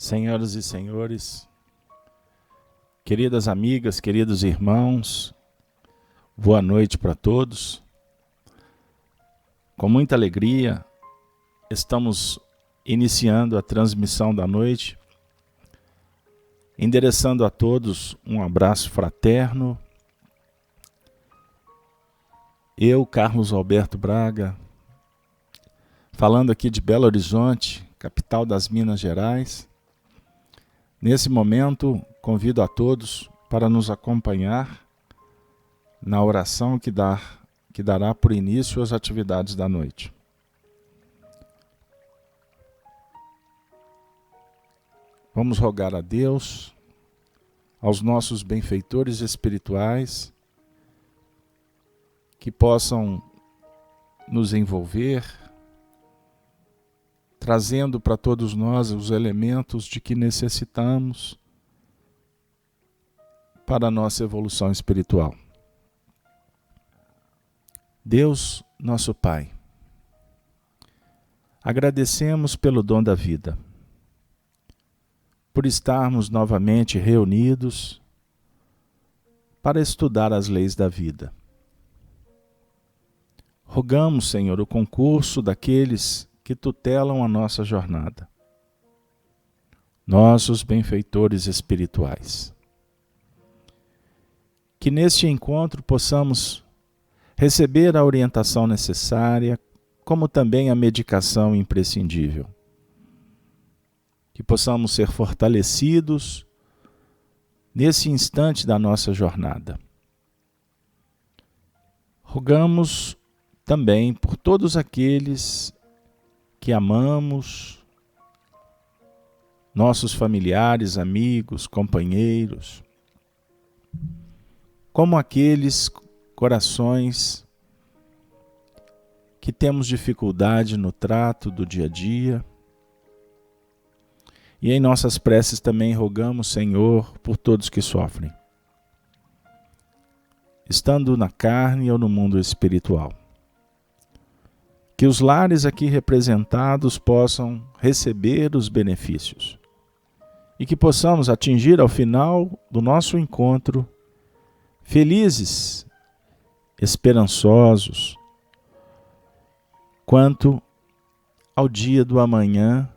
Senhoras e senhores, queridas amigas, queridos irmãos, boa noite para todos. Com muita alegria, estamos iniciando a transmissão da noite, endereçando a todos um abraço fraterno. Eu, Carlos Alberto Braga, falando aqui de Belo Horizonte, capital das Minas Gerais. Nesse momento, convido a todos para nos acompanhar na oração que dará por início às atividades da noite. Vamos rogar a Deus, aos nossos benfeitores espirituais, que possam nos envolver, trazendo para todos nós os elementos de que necessitamos para a nossa evolução espiritual. Deus, nosso Pai, agradecemos pelo dom da vida, por estarmos novamente reunidos para estudar as leis da vida. Rogamos, Senhor, o concurso daqueles que tutelam a nossa jornada, nossos benfeitores espirituais. Que neste encontro possamos receber a orientação necessária, como também a medicação imprescindível. Que possamos ser fortalecidos nesse instante da nossa jornada. Rogamos também por todos aqueles que amamos, nossos familiares, amigos, companheiros, como aqueles corações que temos dificuldade no trato do dia a dia. E em nossas preces também rogamos, Senhor, por todos que sofrem, estando na carne ou no mundo espiritual. Que os lares aqui representados possam receber os benefícios e que possamos atingir ao final do nosso encontro felizes, esperançosos, quanto ao dia do amanhã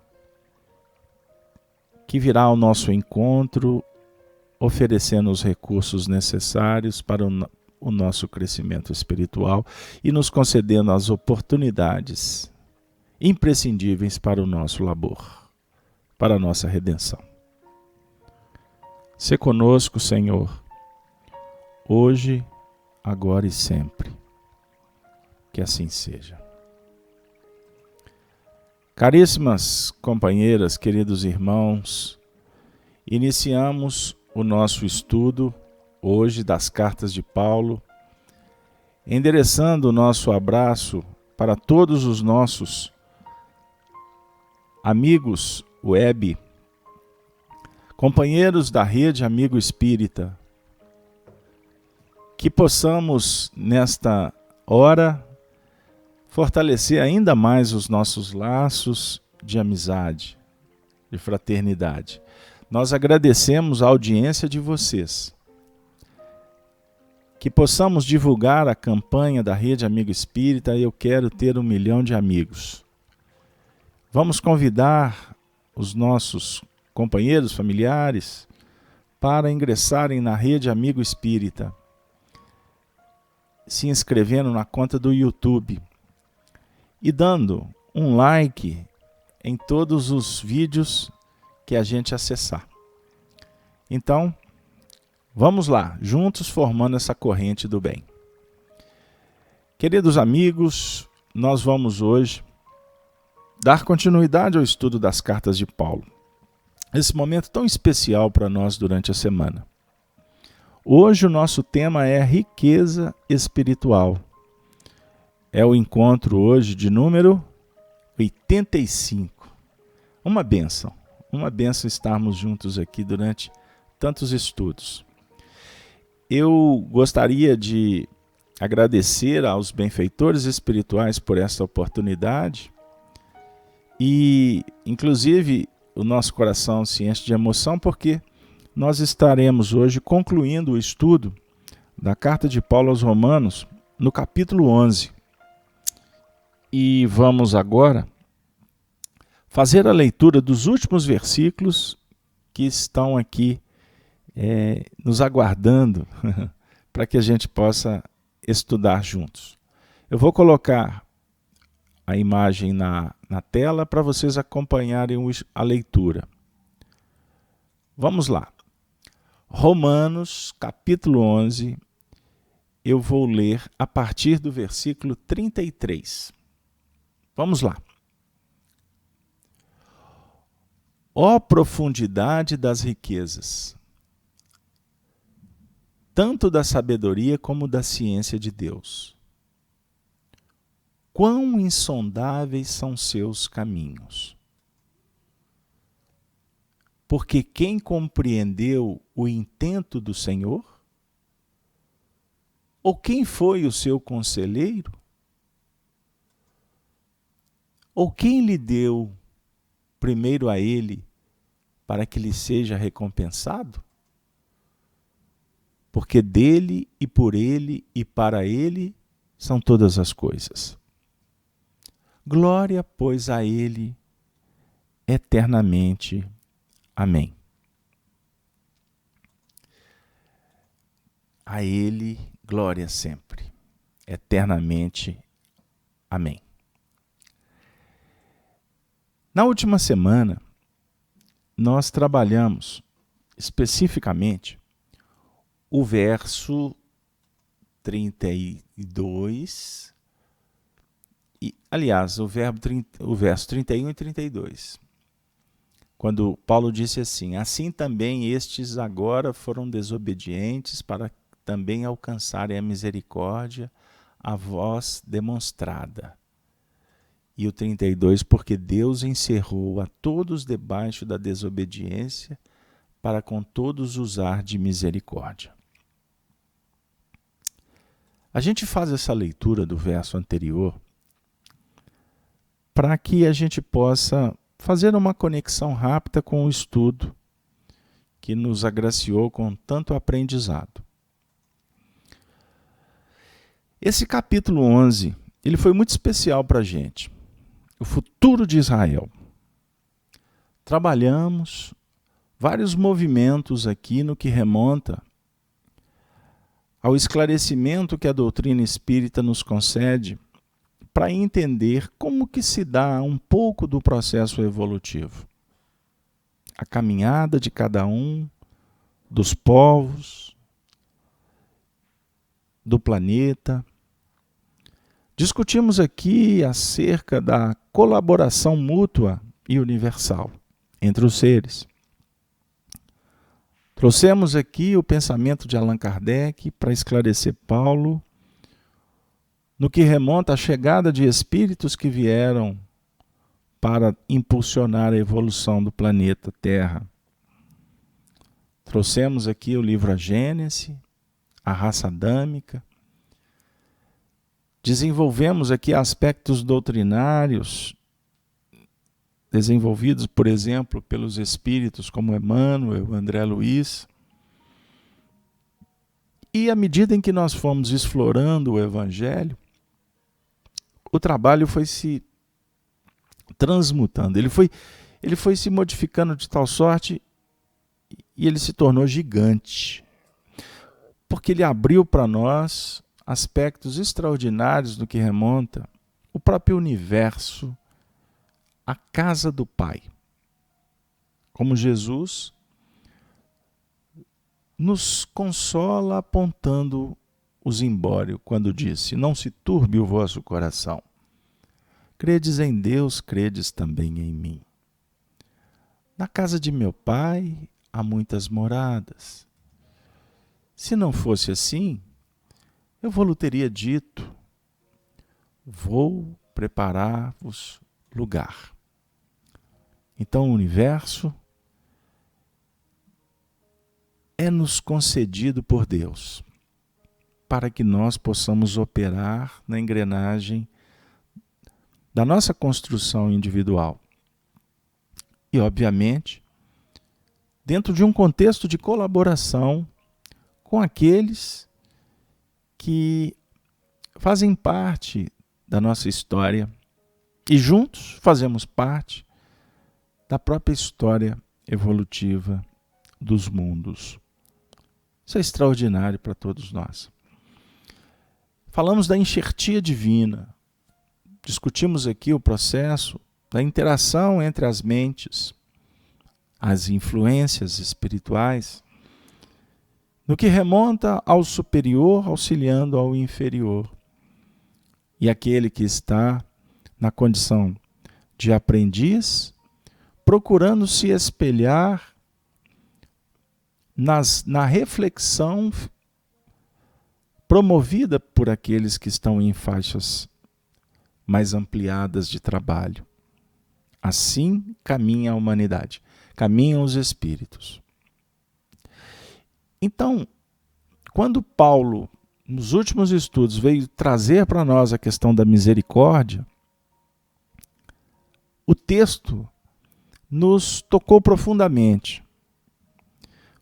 que virá ao nosso encontro, oferecendo os recursos necessários para o nosso crescimento espiritual e nos concedendo as oportunidades imprescindíveis para o nosso labor, para a nossa redenção. Sê conosco, Senhor, hoje, agora e sempre. Que assim seja. Caríssimas companheiras, queridos irmãos, iniciamos o nosso estudo hoje das cartas de Paulo, endereçando o nosso abraço para todos os nossos amigos web, companheiros da rede Amigo Espírita, que possamos nesta hora fortalecer ainda mais os nossos laços de amizade, de fraternidade. Nós agradecemos a audiência de vocês. Que possamos divulgar a campanha da Rede Amigo Espírita Eu Quero Ter 1 Milhão de Amigos. Vamos convidar os nossos companheiros, familiares, para ingressarem na Rede Amigo Espírita, se inscrevendo na conta do YouTube e dando um like em todos os vídeos que a gente acessar. Então, vamos lá, juntos formando essa corrente do bem. Queridos amigos, nós vamos hoje dar continuidade ao estudo das cartas de Paulo. Esse momento tão especial para nós durante a semana. Hoje o nosso tema é riqueza espiritual. É o encontro hoje de número 85. Uma bênção estarmos juntos aqui durante tantos estudos. Eu gostaria de agradecer aos benfeitores espirituais por essa oportunidade e, inclusive, o nosso coração se enche de emoção, porque nós estaremos hoje concluindo o estudo da carta de Paulo aos Romanos, no capítulo 11. E vamos agora fazer a leitura dos últimos versículos que estão aqui nos aguardando para que a gente possa estudar juntos. Eu vou colocar a imagem na tela para vocês acompanharem a leitura. Vamos lá. Romanos, capítulo 11, eu vou ler a partir do versículo 33. Vamos lá. Ó profundidade das riquezas, tanto da sabedoria como da ciência de Deus. Quão insondáveis são seus caminhos! Porque quem compreendeu o intento do Senhor? Ou quem foi o seu conselheiro? Ou quem lhe deu primeiro a ele, para que lhe seja recompensado? Porque dele e por ele e para ele são todas as coisas. Glória, pois, a ele eternamente. Amém. A ele glória sempre, eternamente. Amém. Na última semana, nós trabalhamos especificamente o verso 32, aliás, o verso 31 e 32, quando Paulo disse assim: assim também estes agora foram desobedientes para também alcançarem a misericórdia a vós demonstrada. E o 32, porque Deus encerrou a todos debaixo da desobediência, para com todos usar de misericórdia. A gente faz essa leitura do verso anterior para que a gente possa fazer uma conexão rápida com o estudo que nos agraciou com tanto aprendizado. Esse capítulo 11, ele foi muito especial para a gente. O futuro de Israel. Trabalhamos vários movimentos aqui no que remonta ao esclarecimento que a doutrina espírita nos concede para entender como que se dá um pouco do processo evolutivo. A caminhada de cada um dos povos, do planeta. Discutimos aqui acerca da colaboração mútua e universal entre os seres. Trouxemos aqui o pensamento de Allan Kardec para esclarecer Paulo no que remonta à chegada de espíritos que vieram para impulsionar a evolução do planeta Terra. Trouxemos aqui o livro A Gênese, a raça adâmica. Desenvolvemos aqui aspectos doutrinários desenvolvidos, por exemplo, pelos espíritos como Emmanuel, André Luiz. E à medida em que nós fomos explorando o Evangelho, o trabalho foi se transmutando, ele foi se modificando de tal sorte e ele se tornou gigante, porque ele abriu para nós aspectos extraordinários do que remonta o próprio universo, a casa do Pai. Como Jesus nos consola apontando o zimbório quando disse: não se turbe o vosso coração. Credes em Deus, credes também em mim. Na casa de meu Pai há muitas moradas. Se não fosse assim, eu vou-lhe teria dito: vou preparar-vos lugar. Então o universo é-nos concedido por Deus para que nós possamos operar na engrenagem da nossa construção individual. e, obviamente, dentro de um contexto de colaboração com aqueles que fazem parte da nossa história e juntos fazemos parte da própria história evolutiva dos mundos. Isso é extraordinário para todos nós. Falamos da enxertia divina, discutimos aqui o processo da interação entre as mentes, as influências espirituais, no que remonta ao superior auxiliando ao inferior. E aquele que está na condição de aprendiz, procurando se espelhar na reflexão promovida por aqueles que estão em faixas mais ampliadas de trabalho. Assim caminha a humanidade, caminham os espíritos. Então, quando Paulo, nos últimos estudos, veio trazer para nós a questão da misericórdia, o texto nos tocou profundamente,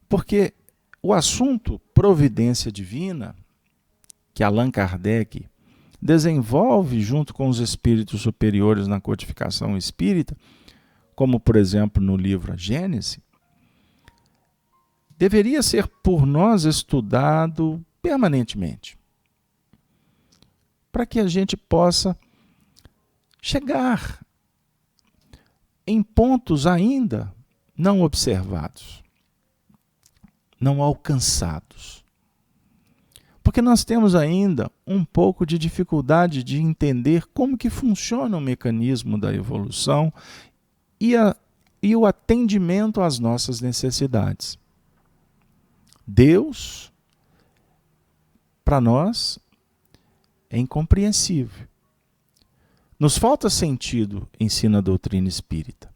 porque o assunto providência divina, que Allan Kardec desenvolve junto com os espíritos superiores na codificação espírita, como por exemplo no livro A Gênese, deveria ser por nós estudado permanentemente, para que a gente possa chegar em pontos ainda não observados, não alcançados. Porque nós temos ainda um pouco de dificuldade de entender como que funciona o mecanismo da evolução e o atendimento às nossas necessidades. Deus, para nós, é incompreensível. Nos falta sentido, ensina a doutrina espírita.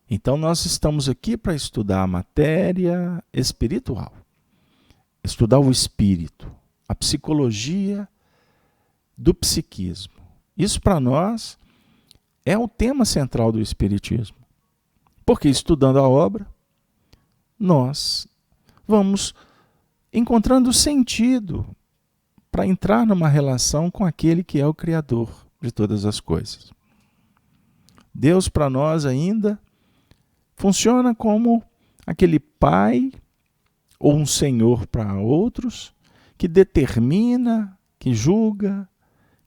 Então nós estamos aqui para estudar a matéria espiritual, estudar o espírito, a psicologia do psiquismo. Isso para nós é o tema central do espiritismo. Porque estudando a obra, nós vamos encontrando sentido para entrar numa relação com aquele que é o Criador de todas as coisas. Deus para nós ainda funciona como aquele pai ou um senhor para outros que determina, que julga,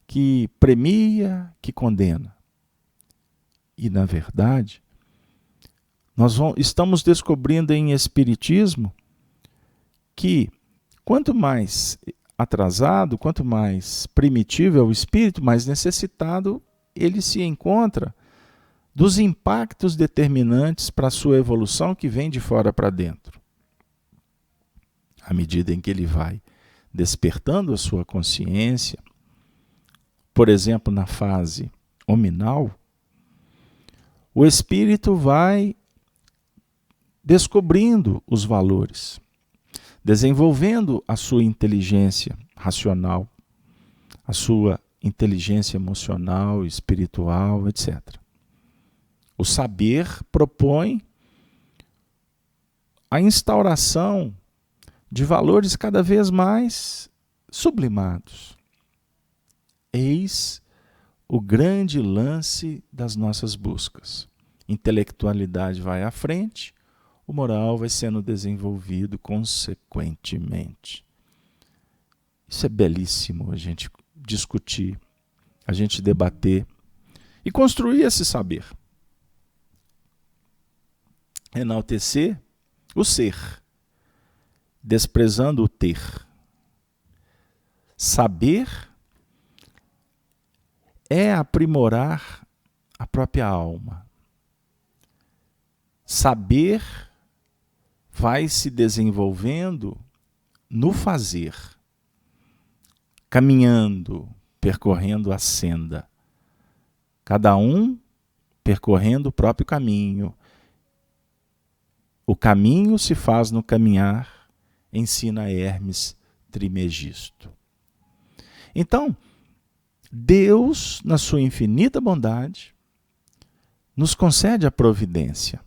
que premia, que condena. E na verdade, nós estamos descobrindo em Espiritismo que quanto mais atrasado, quanto mais primitivo é o espírito, mais necessitado ele se encontra dos impactos determinantes para a sua evolução que vem de fora para dentro. À medida em que ele vai despertando a sua consciência, por exemplo, na fase hominal, o espírito vai descobrindo os valores, desenvolvendo a sua inteligência racional, a sua inteligência emocional, espiritual, etc. O saber propõe a instauração de valores cada vez mais sublimados. Eis o grande lance das nossas buscas. Intelectualidade vai à frente, o moral vai sendo desenvolvido consequentemente. Isso é belíssimo a gente discutir, a gente debater e construir esse saber. Enaltecer o ser, desprezando o ter. Saber é aprimorar a própria alma. Saber vai se desenvolvendo no fazer, caminhando, percorrendo a senda. Cada um percorrendo o próprio caminho. O caminho se faz no caminhar, ensina Hermes Trismegisto. Então, Deus, na sua infinita bondade, nos concede a providência,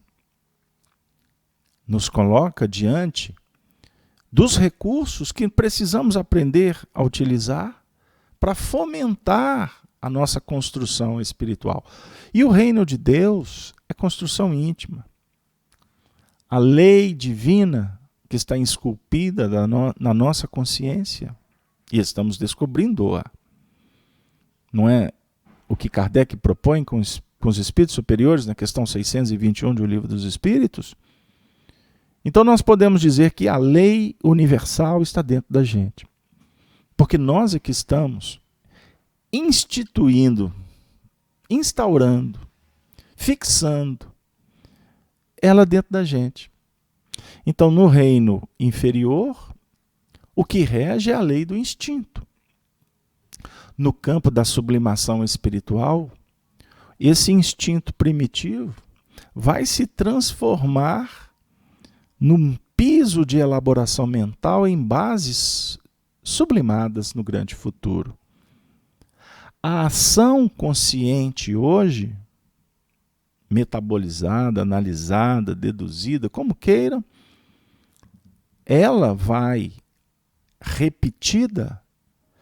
nos coloca diante dos recursos que precisamos aprender a utilizar para fomentar a nossa construção espiritual. E o reino de Deus é construção íntima. A lei divina que está esculpida na nossa consciência, e estamos descobrindo-a. Não é o que Kardec propõe com os espíritos superiores na questão 621 do Livro dos Espíritos? Então nós podemos dizer que a lei universal está dentro da gente. Porque nós é que estamos instituindo, instaurando, fixando ela dentro da gente. Então, no reino inferior, o que rege é a lei do instinto. No campo da sublimação espiritual, esse instinto primitivo vai se transformar num piso de elaboração mental em bases sublimadas no grande futuro. A ação consciente hoje, metabolizada, analisada, deduzida, como queiram, ela vai, repetida,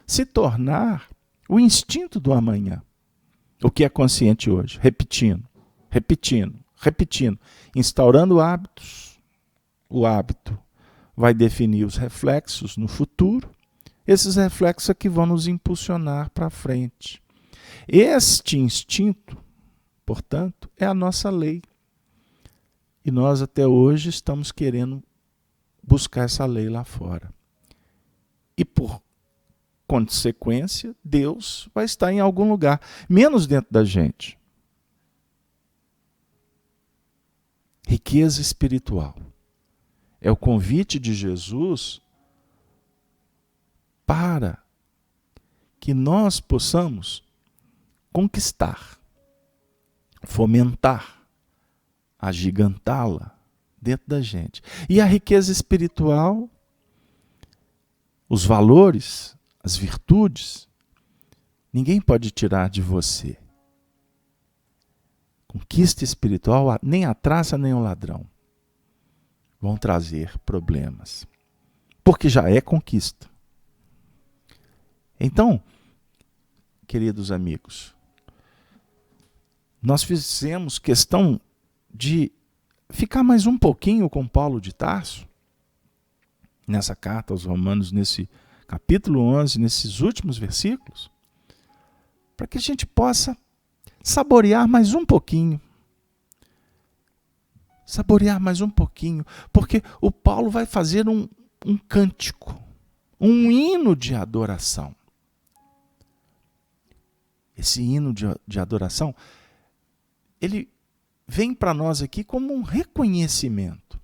se tornar o instinto do amanhã. O que é consciente hoje? Repetindo, instaurando hábitos. O hábito vai definir os reflexos no futuro. Esses reflexos é que vão nos impulsionar para frente. Este instinto, portanto, é a nossa lei. E nós até hoje estamos querendo buscar essa lei lá fora. E por consequência, Deus vai estar em algum lugar, menos dentro da gente. Riqueza espiritual. É o convite de Jesus para que nós possamos conquistar, fomentar, agigantá-la dentro da gente. E a riqueza espiritual, os valores, as virtudes, ninguém pode tirar de você. Conquista espiritual, nem a traça, nem o ladrão vão trazer problemas. Porque já é conquista. Então, queridos amigos, nós fizemos questão de ficar mais um pouquinho com Paulo de Tarso, nessa carta aos Romanos, nesse capítulo 11, nesses últimos versículos, para que a gente possa saborear mais um pouquinho. Saborear mais um pouquinho, porque o Paulo vai fazer um cântico, um hino de adoração. Esse hino de adoração, ele vem para nós aqui como um reconhecimento.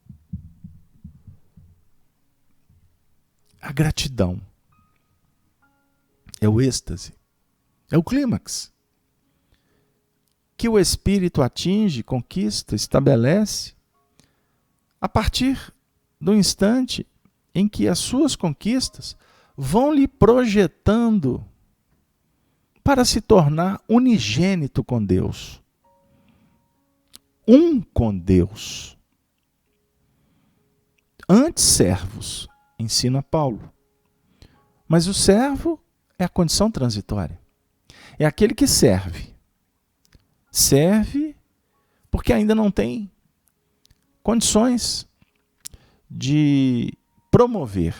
A gratidão é o êxtase, é o clímax, que o espírito atinge, conquista, estabelece, a partir do instante em que as suas conquistas vão lhe projetando para se tornar unigênito com Deus. Um com Deus. Antes servos, ensina Paulo. Mas o servo é a condição transitória. É aquele que serve. Serve porque ainda não tem condições de promover.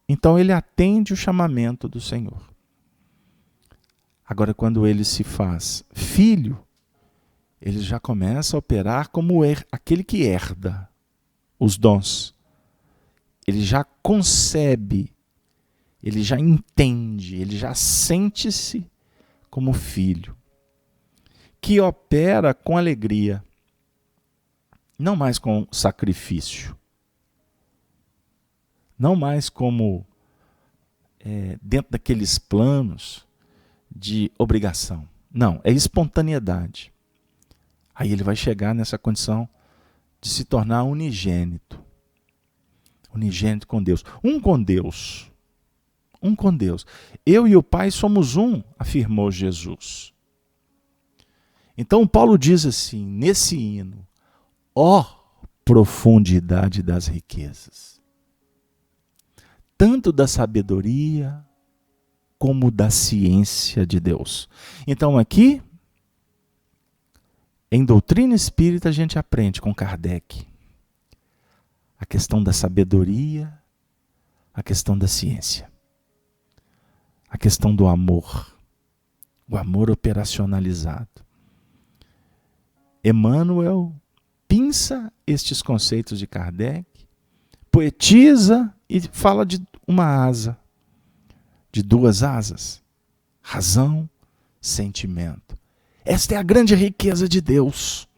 Então ele atende o chamamento do Senhor. Agora, quando ele se faz filho, ele já começa a operar como aquele que herda os dons. Ele já concebe, ele já entende, ele já sente-se como filho, que opera com alegria, não mais com sacrifício, não mais como dentro daqueles planos de obrigação. Não, é espontaneidade. Aí ele vai chegar nessa condição de se tornar unigênito. Unigênito com Deus. Um com Deus. Um com Deus. Eu e o Pai somos um, afirmou Jesus. Então Paulo diz assim, nesse hino, ó profundidade das riquezas, tanto da sabedoria como da ciência de Deus. Então aqui, em doutrina espírita, a gente aprende com Kardec a questão da sabedoria, a questão da ciência, a questão do amor, o amor operacionalizado. Emmanuel pinça estes conceitos de Kardec, poetiza e fala de uma asa, de duas asas, razão, sentimento. Esta é a grande riqueza de Deus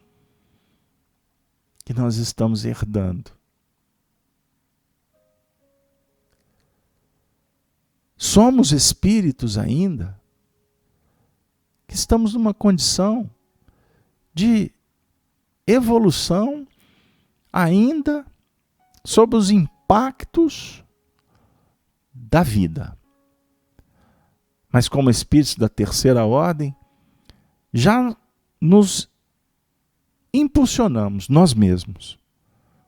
que nós estamos herdando. Somos espíritos ainda que estamos numa condição de evolução ainda sob os impactos da vida. Mas como espíritos da terceira ordem, já nos impulsionamos nós mesmos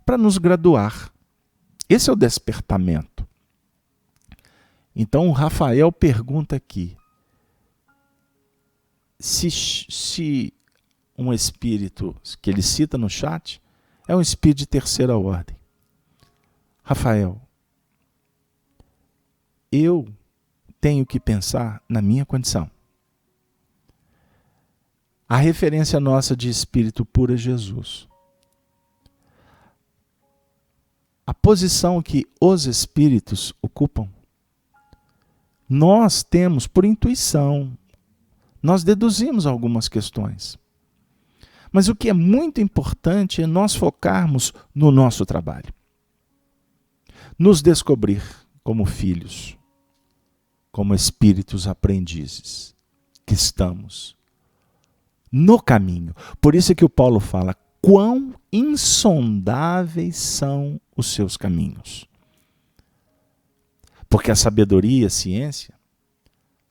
para nos graduar. Esse é o despertamento. Então o Rafael pergunta aqui, se um espírito que ele cita no chat é um espírito de terceira ordem. Rafael, eu tenho que pensar na minha condição. A referência nossa de espírito puro é Jesus. A posição que os espíritos ocupam, nós temos por intuição, nós deduzimos algumas questões. Mas o que é muito importante é nós focarmos no nosso trabalho. Nos descobrir como filhos, como espíritos aprendizes, que estamos no caminho. Por isso é que o Paulo fala, quão insondáveis são os seus caminhos. Porque a sabedoria, a ciência,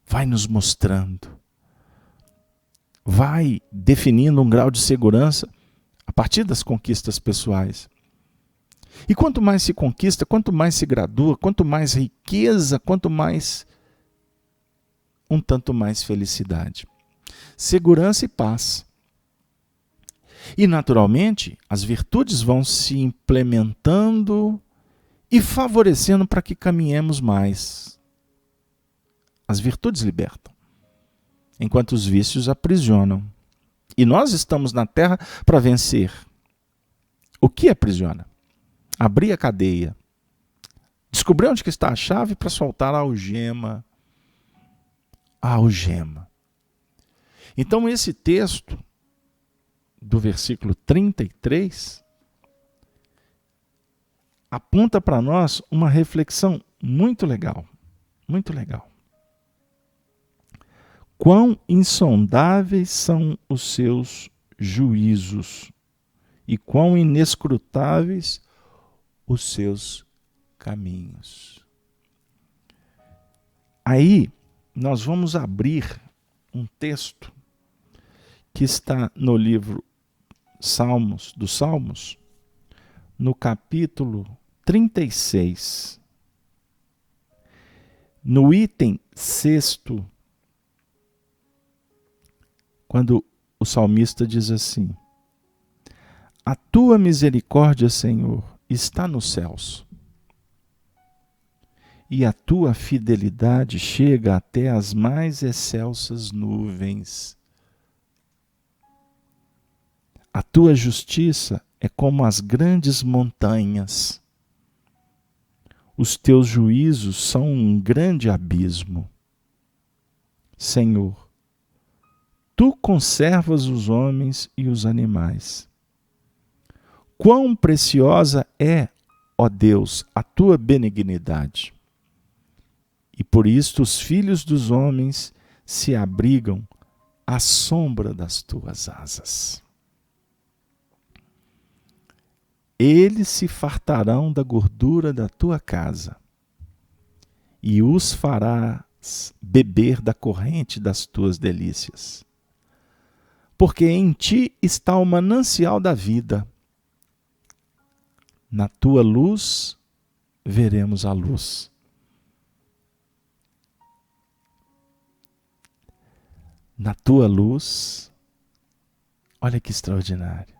vai nos mostrando, vai definindo um grau de segurança a partir das conquistas pessoais. E quanto mais se conquista, quanto mais se gradua, quanto mais riqueza, quanto mais, um tanto mais felicidade. Segurança e paz. E naturalmente, as virtudes vão se implementando e favorecendo para que caminhemos mais. As virtudes libertam, enquanto os vícios aprisionam. E nós estamos na Terra para vencer. O que aprisiona? Abrir a cadeia. Descobrir onde que está a chave para soltar a algema. A algema. Então esse texto, do versículo 33, aponta para nós uma reflexão muito legal. Muito legal. Quão insondáveis são os seus juízos e quão inescrutáveis os seus caminhos. Aí nós vamos abrir um texto que está no livro dos Salmos, no capítulo 36, no item 6º, quando o salmista diz assim: a tua misericórdia, Senhor, está nos céus, e a tua fidelidade chega até as mais excelsas nuvens. A tua justiça é como as grandes montanhas. Os teus juízos são um grande abismo. Senhor, tu conservas os homens e os animais. Quão preciosa é, ó Deus, a tua benignidade. E por isto os filhos dos homens se abrigam à sombra das tuas asas. Eles se fartarão da gordura da tua casa, e os farás beber da corrente das tuas delícias. porque em ti está o manancial da vida. Na tua luz veremos a luz. Na tua luz, olha que extraordinário.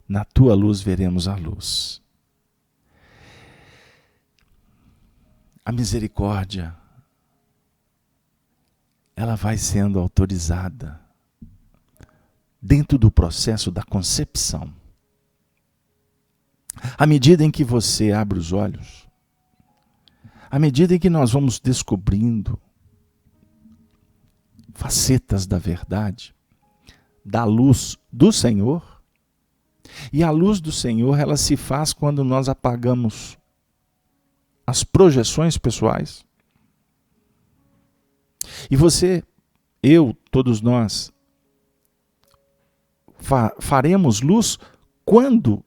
Na tua luz veremos a luz. A misericórdia, ela vai sendo autorizada dentro do processo da concepção. À medida em que você abre os olhos, à medida em que nós vamos descobrindo facetas da verdade, da luz do Senhor, e a luz do Senhor, ela se faz quando nós apagamos as projeções pessoais. E você, eu, todos nós, faremos luz quando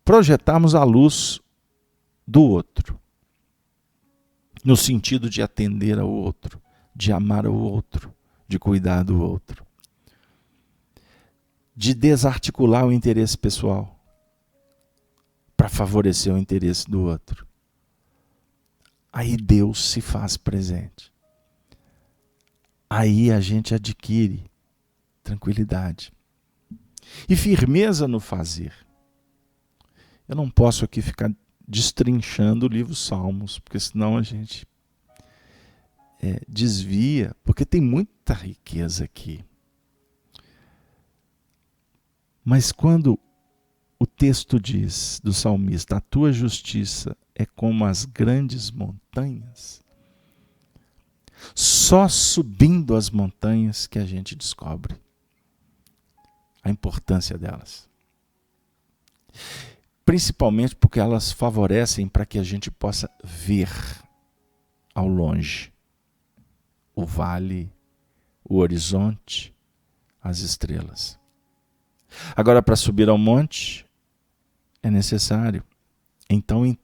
projetarmos a luz do outro, no sentido de atender ao outro, de amar o outro, de cuidar do outro, de desarticular o interesse pessoal para favorecer o interesse do outro. Aí Deus se faz presente. Aí a gente adquire tranquilidade e firmeza no fazer. Eu não posso aqui ficar destrinchando o livro Salmos, porque senão a gente desvia, porque tem muita riqueza aqui. Mas quando o texto diz do salmista, a tua justiça é como as grandes montanhas, só subindo as montanhas que a gente descobre a importância delas. Principalmente porque elas favorecem para que a gente possa ver ao longe o vale, o horizonte, as estrelas. Agora, para subir ao monte, é necessário, então,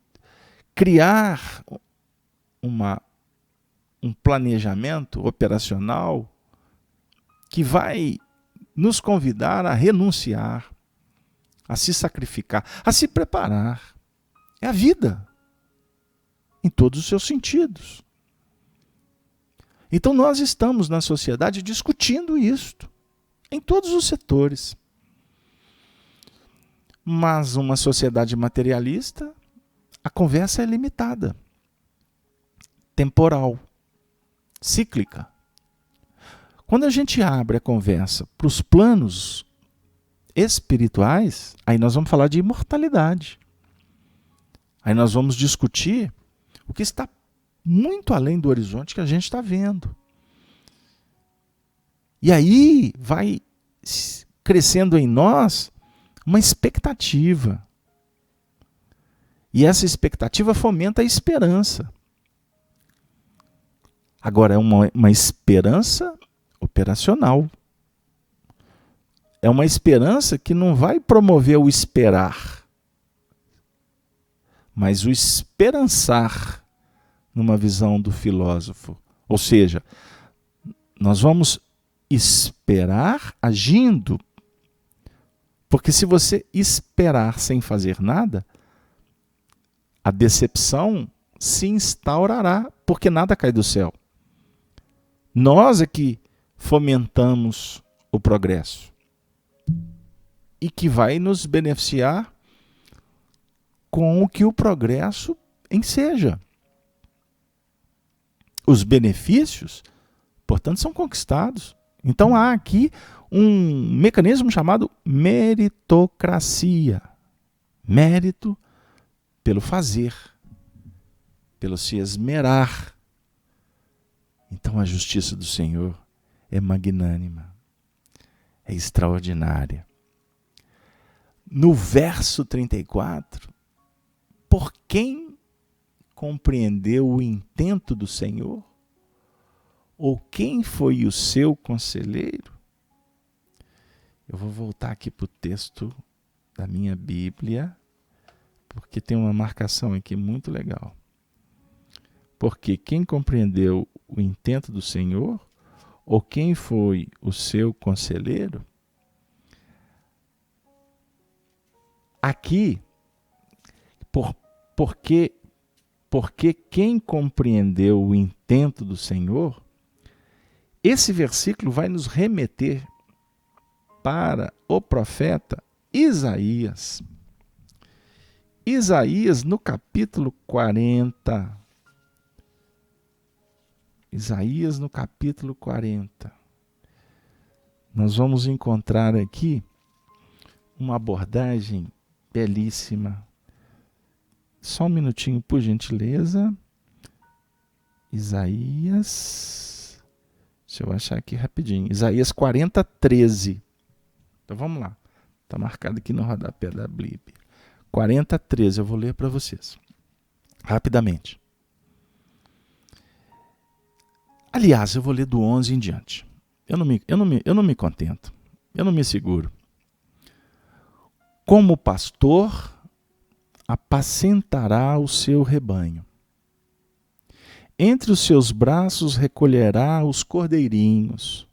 criar um planejamento operacional que vai nos convidar a renunciar, a se sacrificar, a se preparar. É a vida, em todos os seus sentidos. Então nós estamos na sociedade discutindo isto, em todos os setores. Mas uma sociedade materialista, a conversa é limitada, temporal, cíclica. Quando a gente abre a conversa para os planos espirituais, aí nós vamos falar de imortalidade. Aí nós vamos discutir o que está muito além do horizonte que a gente está vendo. E aí vai crescendo em nós uma expectativa. E essa expectativa fomenta a esperança. Agora, é uma esperança operacional. É uma esperança que não vai promover o esperar, mas o esperançar, numa visão do filósofo. Ou seja, nós vamos esperar agindo, porque se você esperar sem fazer nada, a decepção se instaurará, porque nada cai do céu. Nós é que fomentamos o progresso e que vai nos beneficiar com o que o progresso enseja. Os benefícios, portanto, são conquistados. Então há aqui um mecanismo chamado meritocracia. Mérito pelo fazer, pelo se esmerar. Então a justiça do Senhor é magnânima, é extraordinária. No verso 34, por quem compreendeu o intento do Senhor? Ou quem foi o seu conselheiro? Eu vou voltar aqui para o texto da minha Bíblia, porque tem uma marcação aqui muito legal. Porque quem compreendeu o intento do Senhor, ou quem foi o seu conselheiro? Aqui, porque quem compreendeu o intento do Senhor, esse versículo vai nos remeter para o profeta Isaías. Isaías no capítulo 40. Isaías no capítulo 40. Nós vamos encontrar aqui uma abordagem belíssima. Só um minutinho, por gentileza. Isaías. Deixa eu achar aqui rapidinho. Isaías 40, 13. Então vamos lá. Está marcado aqui no rodapé da Bíblia. 40, 13. Eu vou ler para vocês. Rapidamente. Aliás, eu vou ler do 11 em diante. Eu não me contento. Eu não me seguro. Como pastor, apacentará o seu rebanho. Entre os seus braços recolherá os cordeirinhos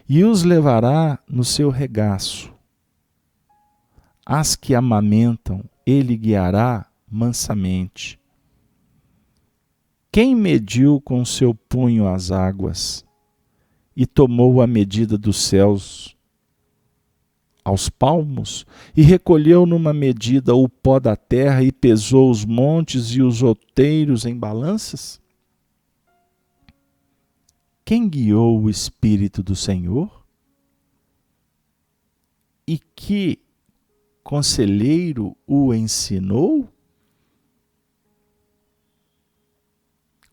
e os levará no seu regaço. As que amamentam, ele guiará mansamente. Quem mediu com seu punho as águas e tomou a medida dos céus aos palmos e recolheu numa medida o pó da terra e pesou os montes e os outeiros em balanças? Quem guiou o Espírito do Senhor? E que conselheiro o ensinou?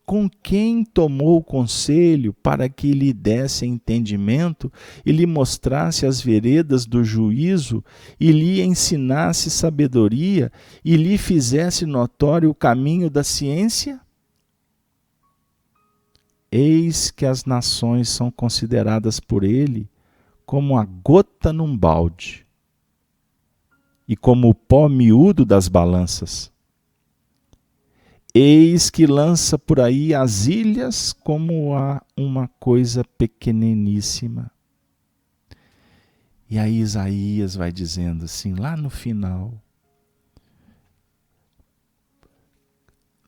Com quem tomou conselho para que lhe desse entendimento e lhe mostrasse as veredas do juízo e lhe ensinasse sabedoria e lhe fizesse notório o caminho da ciência? Eis que as nações são consideradas por ele como a gota num balde e como o pó miúdo das balanças. Eis que lança por aí as ilhas como a uma coisa pequeniníssima. E aí Isaías vai dizendo assim, lá no final: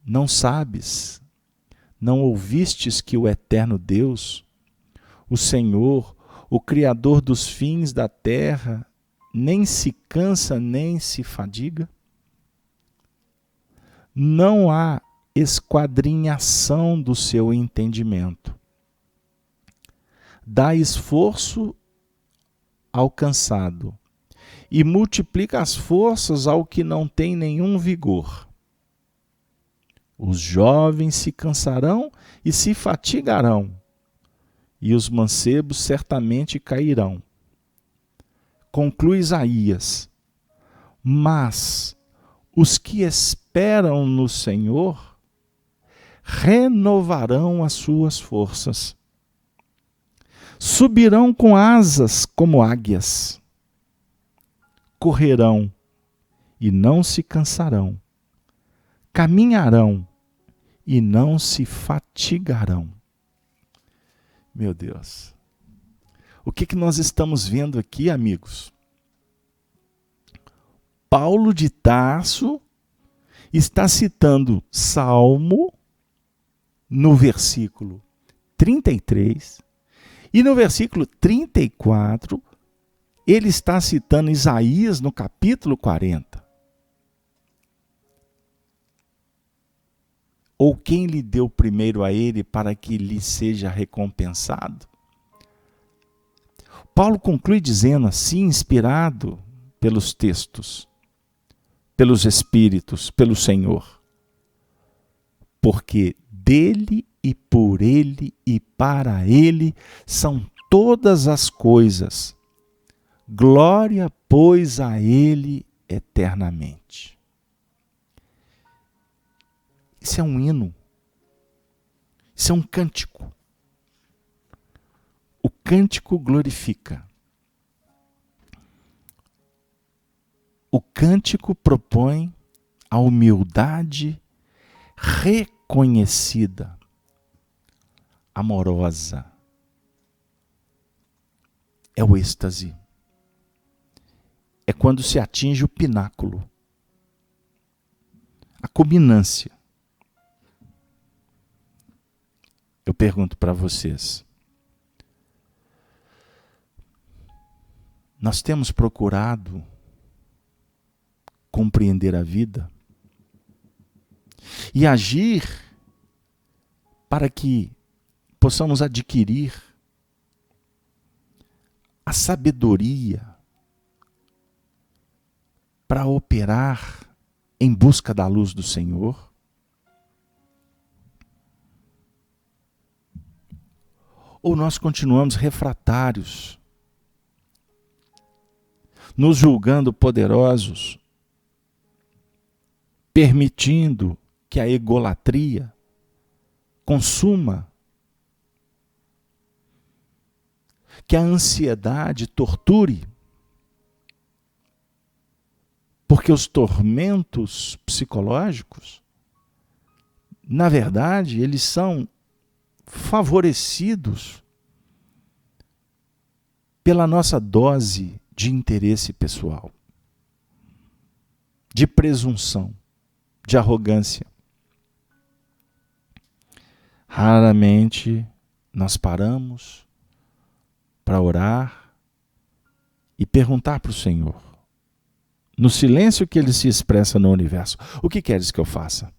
não sabes, não ouvistes que o eterno Deus, o Senhor, o Criador dos fins da terra, nem se cansa nem se fadiga? Não há esquadrinhação do seu entendimento. Dá esforço ao cansado e multiplica as forças ao que não tem nenhum vigor. Os jovens se cansarão e se fatigarão, e os mancebos certamente cairão. Conclui Isaías: mas os que esperam no Senhor renovarão as suas forças. Subirão com asas como águias. Correrão e não se cansarão. Caminharão e não se fatigarão. Meu Deus. O que nós estamos vendo aqui, amigos? Paulo de Tarso está citando Salmo no versículo 33 e no versículo 34 ele está citando Isaías no capítulo 40. Ou quem lhe deu primeiro a ele para que lhe seja recompensado? Paulo conclui dizendo assim, inspirado pelos textos, pelos Espíritos, pelo Senhor. Porque dele e por ele e para ele são todas as coisas. Glória, pois, a ele eternamente. Isso é um hino. Isso é um cântico. O cântico glorifica. O cântico propõe a humildade reconhecida, amorosa, é o êxtase. É quando se atinge o pináculo, a culminância. Eu pergunto para vocês, nós temos procurado compreender a vida e agir para que possamos adquirir a sabedoria para operar em busca da luz do Senhor? Ou nós continuamos refratários, nos julgando poderosos, permitindo que a egolatria consuma, que a ansiedade torture, porque os tormentos psicológicos, na verdade, eles são favorecidos pela nossa dose de interesse pessoal, de presunção, de arrogância. Raramente nós paramos para orar e perguntar para o Senhor, no silêncio que Ele se expressa no universo, o que queres que eu faça?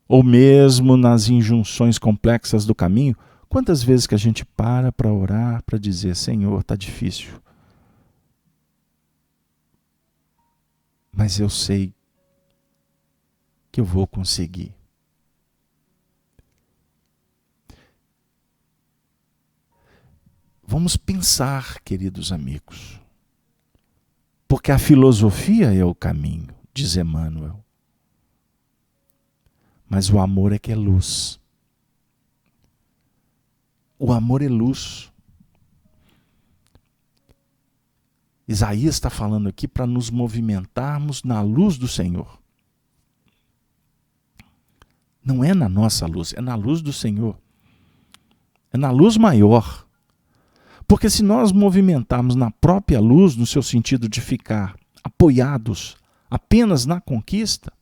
Ou mesmo nas injunções complexas do caminho, quantas vezes que a gente para orar, para dizer, Senhor, está difícil. Mas eu sei que eu vou conseguir. Vamos pensar, queridos amigos, porque a filosofia é o caminho, diz Emmanuel. Mas o amor é que é luz. O amor é luz. Isaías está falando aqui para nos movimentarmos na luz do Senhor. Não é na nossa luz, é na luz do Senhor. É na luz maior. Porque se nós movimentarmos na própria luz, no seu sentido de ficar apoiados apenas na conquista,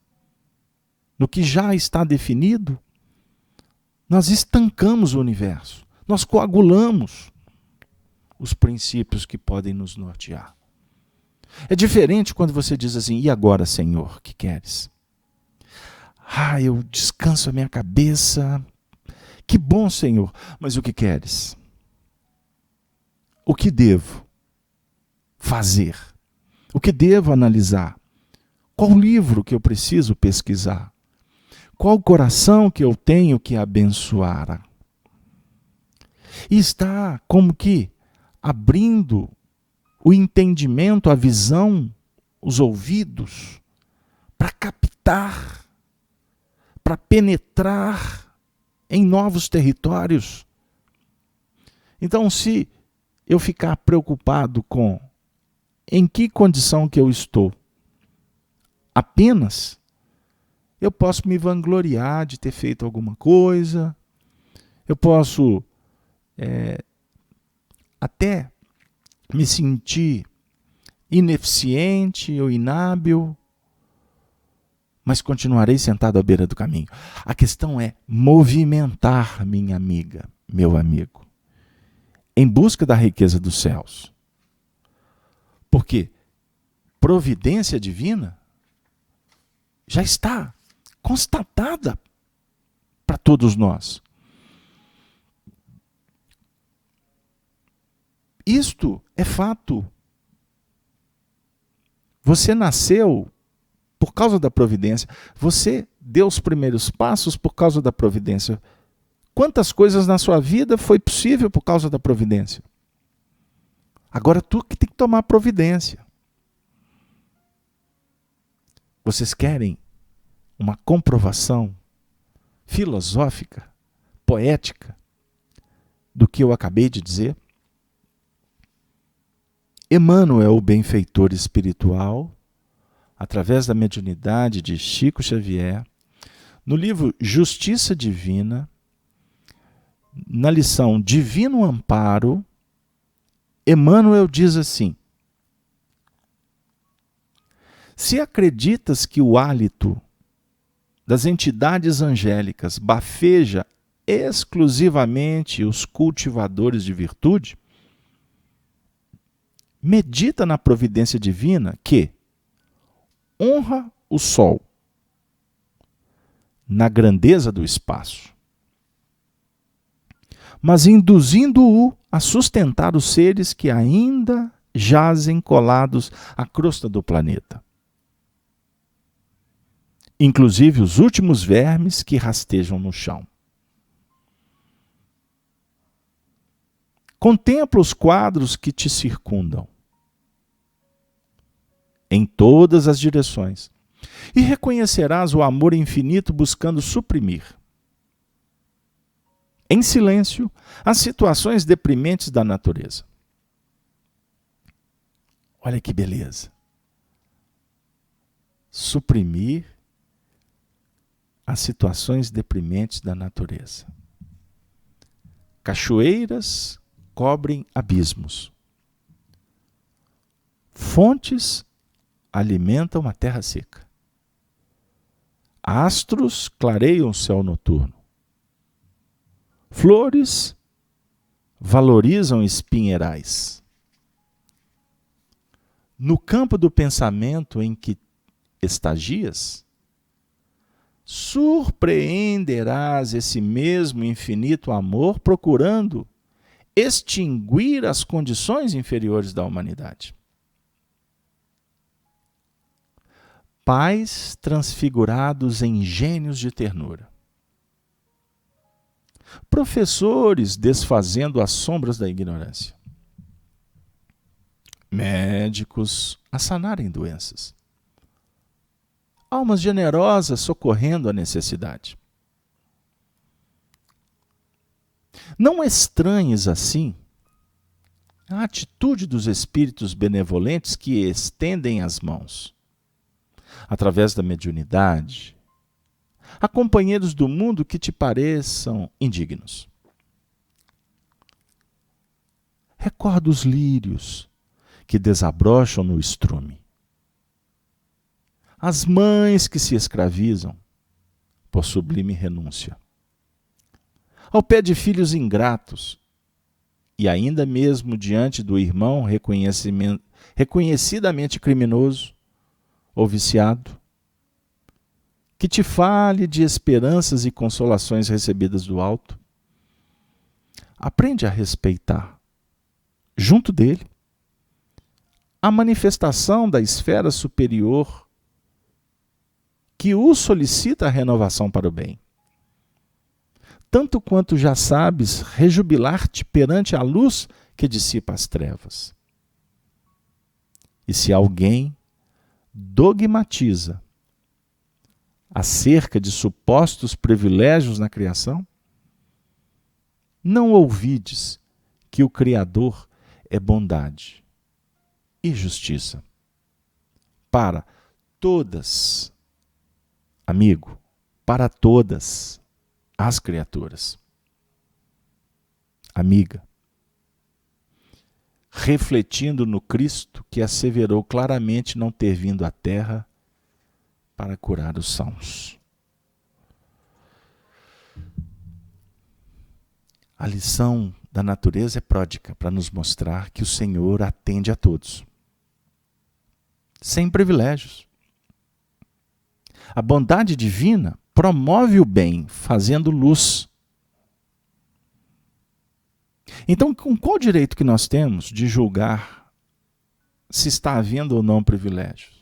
no que já está definido, nós estancamos o universo, nós coagulamos os princípios que podem nos nortear. É diferente quando você diz assim, e agora, Senhor, o que queres? Eu descanso a minha cabeça, que bom, Senhor, mas o que queres? O que devo fazer? O que devo analisar? Qual livro que eu preciso pesquisar? Qual coração que eu tenho que abençoar? E está como que abrindo o entendimento, a visão, os ouvidos, para captar, para penetrar em novos territórios. Então, se eu ficar preocupado com em que condição que eu estou, apenas eu posso me vangloriar de ter feito alguma coisa, eu posso até me sentir ineficiente ou inábil, mas continuarei sentado à beira do caminho. A questão é movimentar, minha amiga, meu amigo, em busca da riqueza dos céus. Porque providência divina já está constatada para todos nós. Isto é fato. Você nasceu por causa da providência. Você deu os primeiros passos por causa da providência. Quantas coisas na sua vida foi possível por causa da providência? Agora tu que tem que tomar providência. Vocês querem uma comprovação filosófica, poética, do que eu acabei de dizer? Emmanuel, o benfeitor espiritual, através da mediunidade de Chico Xavier, no livro Justiça Divina, na lição Divino Amparo, Emmanuel diz assim: se acreditas que o hálito das entidades angélicas bafeja exclusivamente os cultivadores de virtude, medita na providência divina que honra o sol na grandeza do espaço, mas induzindo-o a sustentar os seres que ainda jazem colados à crosta do planeta, inclusive os últimos vermes que rastejam no chão. Contempla os quadros que te circundam, em todas as direções, e reconhecerás o amor infinito buscando suprimir, em silêncio, as situações deprimentes da natureza. Olha que beleza! Suprimir as situações deprimentes da natureza. Cachoeiras cobrem abismos. Fontes alimentam a terra seca. Astros clareiam o céu noturno. Flores valorizam espinheirais. No campo do pensamento em que estagias, surpreenderás esse mesmo infinito amor procurando extinguir as condições inferiores da humanidade. Pais transfigurados em gênios de ternura. Professores desfazendo as sombras da ignorância. Médicos a sanarem doenças. Almas generosas socorrendo a necessidade. Não estranhes assim a atitude dos espíritos benevolentes que estendem as mãos, através da mediunidade, a companheiros do mundo que te pareçam indignos. Recorda os lírios que desabrocham no estrume, as mães que se escravizam por sublime renúncia, ao pé de filhos ingratos e ainda mesmo diante do irmão reconhecidamente criminoso ou viciado, que te fale de esperanças e consolações recebidas do alto. Aprende a respeitar, junto dele, a manifestação da esfera superior que o solicita a renovação para o bem. Tanto quanto já sabes rejubilar-te perante a luz que dissipa as trevas. E se alguém dogmatiza acerca de supostos privilégios na criação, não ouvides que o Criador é bondade e justiça para todas, amigo, para todas as criaturas. Amiga, refletindo no Cristo que asseverou claramente não ter vindo à Terra para curar os sãos. A lição da natureza é pródiga para nos mostrar que o Senhor atende a todos, sem privilégios. A bondade divina promove o bem, fazendo luz. Então, com qual direito que nós temos de julgar se está havendo ou não privilégios?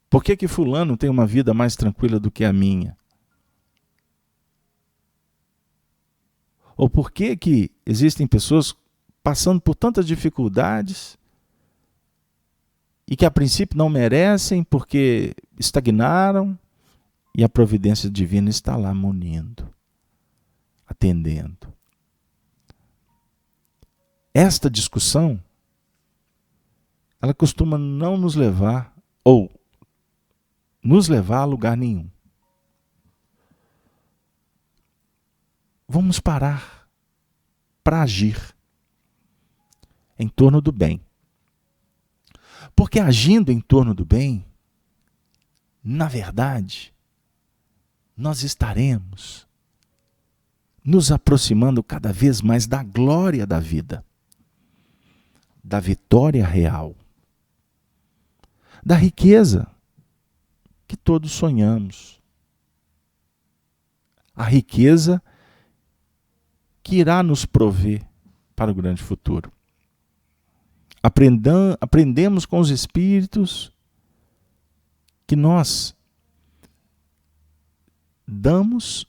Por que fulano tem uma vida mais tranquila do que a minha? Ou por que existem pessoas passando por tantas dificuldades e que a princípio não merecem porque estagnaram e a providência divina está lá munindo, atendendo? Esta discussão, ela costuma não nos levar, ou nos levar a lugar nenhum. vamos parar para agir em torno do bem. Porque agindo em torno do bem, na verdade, nós estaremos nos aproximando cada vez mais da glória da vida, da vitória real, da riqueza que todos sonhamos, a riqueza que irá nos prover para o grande futuro. Aprendemos com os Espíritos que nós damos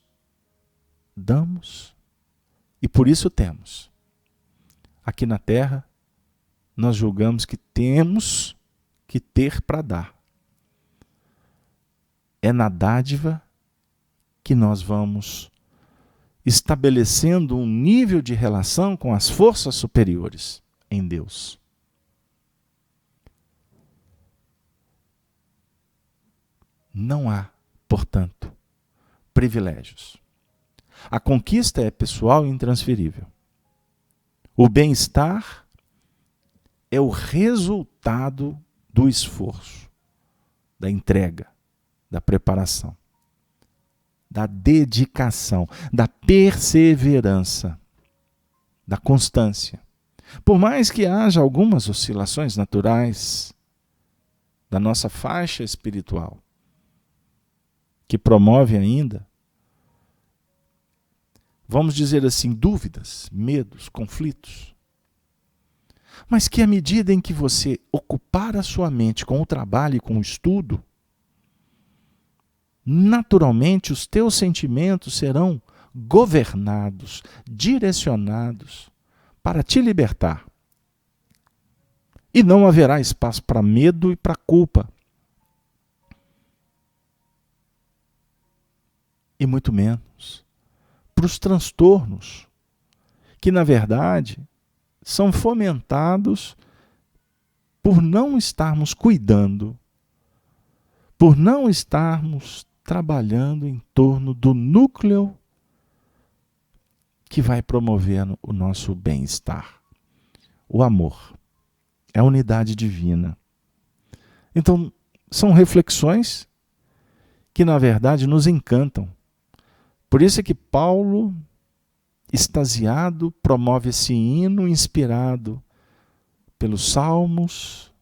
e por isso temos. Aqui na Terra, nós julgamos que temos que ter para dar. É na dádiva que nós vamos estabelecendo um nível de relação com as forças superiores em Deus. Não há, portanto, privilégios. A conquista é pessoal e intransferível. O bem-estar é o resultado do esforço, da entrega, da preparação, da dedicação, da perseverança, da constância. Por mais que haja algumas oscilações naturais da nossa faixa espiritual, que promove ainda, vamos dizer assim, dúvidas, medos, conflitos. Mas que à medida em que você ocupar a sua mente com o trabalho e com o estudo, naturalmente os teus sentimentos serão governados, direcionados para te libertar. E não haverá espaço para medo e para culpa. E muito menos para os transtornos, que na verdade são fomentados por não estarmos cuidando, por não estarmos trabalhando em torno do núcleo que vai promover o nosso bem-estar. O amor, é a unidade divina. Então, são reflexões que na verdade nos encantam. Por isso é que Paulo, extasiado, promove esse hino inspirado pelos salmos,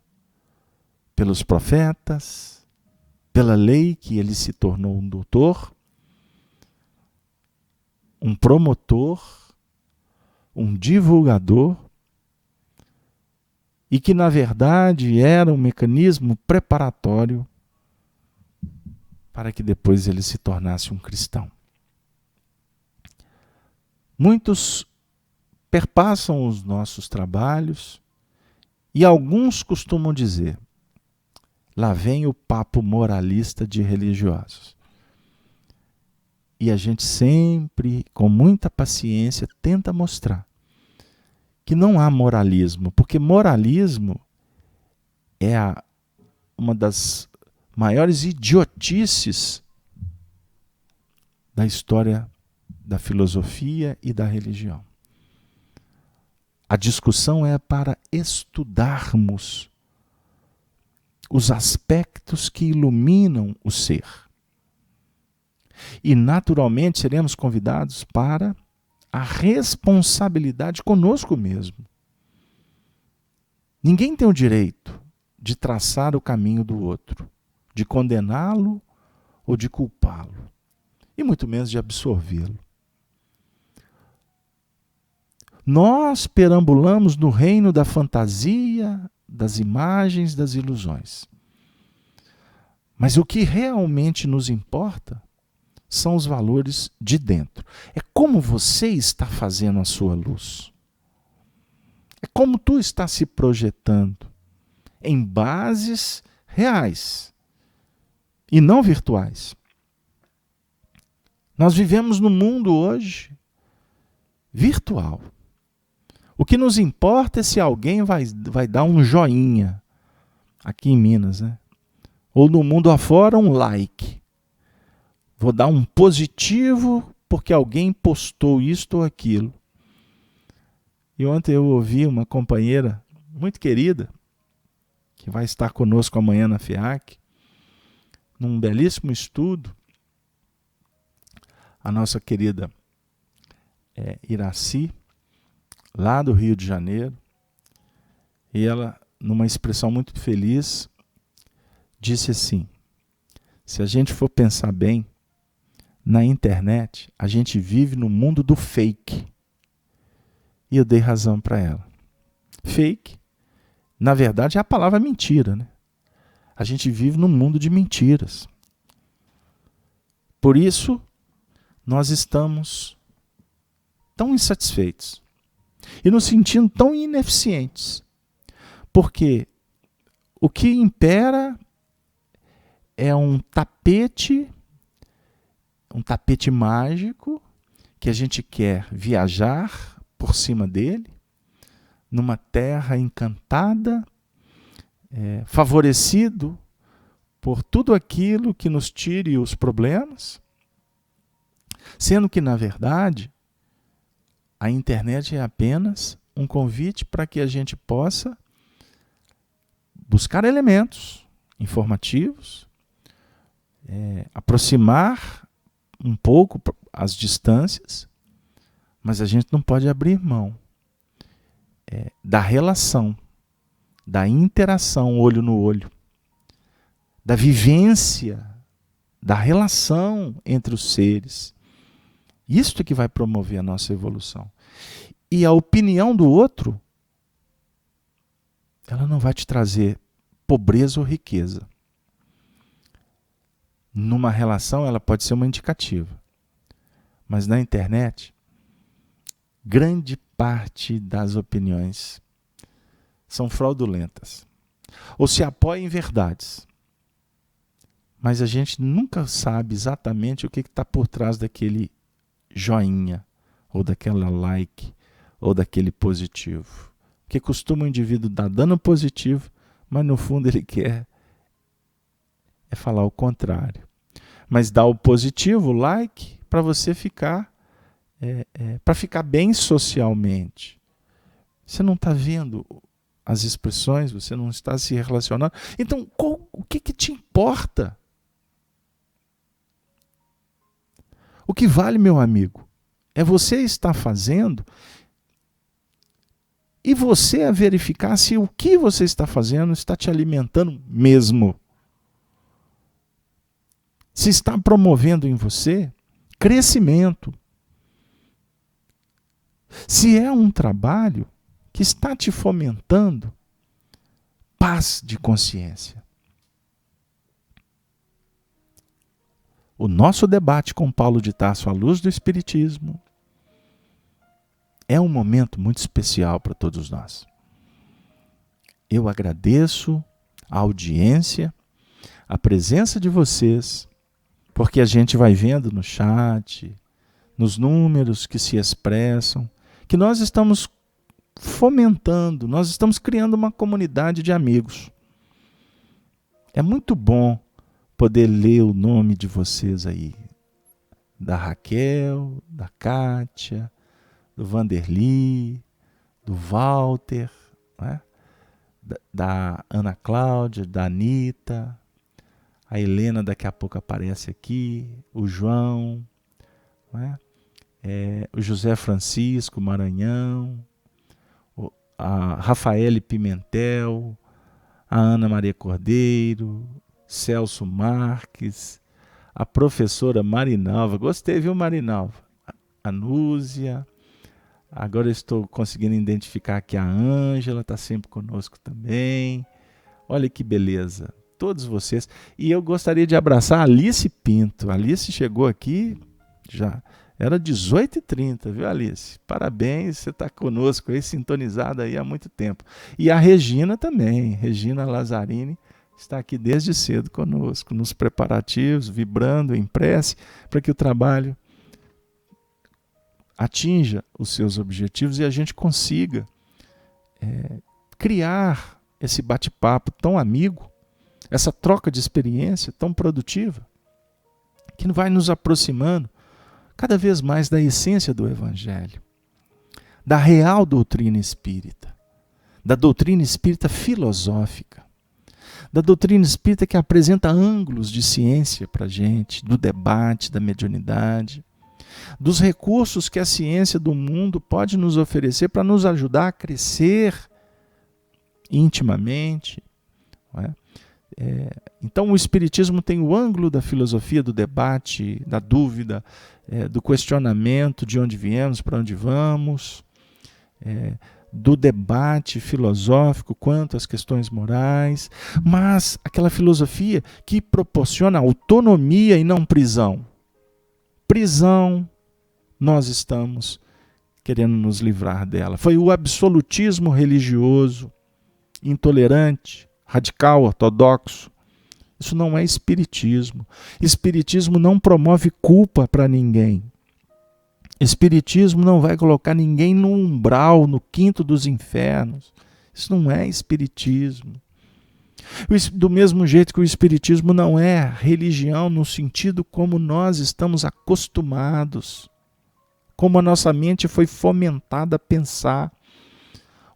pelos profetas, pela lei que ele se tornou um doutor, um promotor, um divulgador, e que na verdade era um mecanismo preparatório para que depois ele se tornasse um cristão. Muitos perpassam os nossos trabalhos e alguns costumam dizer: lá vem o papo moralista de religiosos. E a gente sempre, com muita paciência, tenta mostrar que não há moralismo, porque moralismo é uma das maiores idiotices da história da filosofia e da religião. A discussão é para estudarmos os aspectos que iluminam o ser. E naturalmente seremos convidados para a responsabilidade conosco mesmo. Ninguém tem o direito de traçar o caminho do outro, de condená-lo ou de culpá-lo, e muito menos de absorvê-lo. Nós perambulamos no reino da fantasia, das imagens, das ilusões. Mas o que realmente nos importa são os valores de dentro. É como você está fazendo a sua luz. É como tu está se projetando em bases reais e não virtuais. Nós vivemos num mundo hoje virtual. O que nos importa é se alguém vai dar um joinha, aqui em Minas, né? Ou no mundo afora um like. Vou dar um positivo porque alguém postou isto ou aquilo. E ontem eu ouvi uma companheira muito querida, que vai estar conosco amanhã na FEAC, num belíssimo estudo, a nossa querida Iraci, lá do Rio de Janeiro, e ela, numa expressão muito feliz, disse assim: se a gente for pensar bem, na internet a gente vive no mundo do fake. E eu dei razão para ela. Fake, na verdade, é a palavra mentira, né? A gente vive num mundo de mentiras. Por isso, nós estamos tão insatisfeitos e nos sentindo tão ineficientes. Porque o que impera é um tapete mágico que a gente quer viajar por cima dele, numa terra encantada, favorecido por tudo aquilo que nos tire os problemas, sendo que, na verdade, a internet é apenas um convite para que a gente possa buscar elementos informativos, aproximar um pouco as distâncias, mas a gente não pode abrir mão da relação, da interação olho no olho, da vivência, da relação entre os seres. Isto é que vai promover a nossa evolução. E a opinião do outro, ela não vai te trazer pobreza ou riqueza. Numa relação, ela pode ser uma indicativa. Mas na internet, grande parte das opiniões são fraudulentas. Ou se apoiam em verdades. Mas a gente nunca sabe exatamente o que está por trás daquele joinha, ou daquela like, ou daquele positivo. Porque costuma o indivíduo dar dano positivo, mas no fundo ele quer falar o contrário. Mas dá o positivo, o like, para você ficar, para ficar bem socialmente. Você não está vendo as expressões, você não está se relacionando. Então, o que te importa? O que vale, meu amigo, é você estar fazendo e você a verificar se o que você está fazendo está te alimentando mesmo. Se está promovendo em você crescimento. Se é um trabalho que está te fomentando paz de consciência. O nosso debate com Paulo de Tarso à luz do Espiritismo é um momento muito especial para todos nós. Eu agradeço a audiência, a presença de vocês, porque a gente vai vendo no chat, nos números que se expressam, que nós estamos fomentando, nós estamos criando uma comunidade de amigos. É muito bom poder ler o nome de vocês aí, da Raquel, da Kátia, do Vanderly, do Walter, né? Da Ana Cláudia, da Anitta, a Helena daqui a pouco aparece aqui, o João, né? O José Francisco Maranhão, a Rafaele Pimentel, a Ana Maria Cordeiro, Celso Marques, a professora Marinalva, gostei, viu, Marinalva? A Núzia, agora eu estou conseguindo identificar aqui a Ângela, está sempre conosco também. Olha que beleza, todos vocês. E eu gostaria de abraçar a Alice Pinto. A Alice chegou aqui, já era 18h30, viu, Alice? Parabéns, você está conosco aí, sintonizada aí há muito tempo. E a Regina também, Regina Lazzarini, está aqui desde cedo conosco, nos preparativos, vibrando em prece, para que o trabalho atinja os seus objetivos e a gente consiga criar esse bate-papo tão amigo, essa troca de experiência tão produtiva, que vai nos aproximando cada vez mais da essência do Evangelho, da real doutrina espírita, da doutrina espírita filosófica, da doutrina espírita que apresenta ângulos de ciência para a gente, do debate, da mediunidade, dos recursos que a ciência do mundo pode nos oferecer para nos ajudar a crescer intimamente. Não é? Então o Espiritismo tem o ângulo da filosofia, do debate, da dúvida, do questionamento de onde viemos, para onde vamos, do debate filosófico quanto às questões morais, mas aquela filosofia que proporciona autonomia e não prisão. Prisão, nós estamos querendo nos livrar dela. Foi o absolutismo religioso, intolerante, radical, ortodoxo. Isso não é espiritismo. Espiritismo não promove culpa para ninguém. Espiritismo não vai colocar ninguém no umbral, no quinto dos infernos. Isso não é espiritismo. Do mesmo jeito que o espiritismo não é religião no sentido como nós estamos acostumados, como a nossa mente foi fomentada a pensar.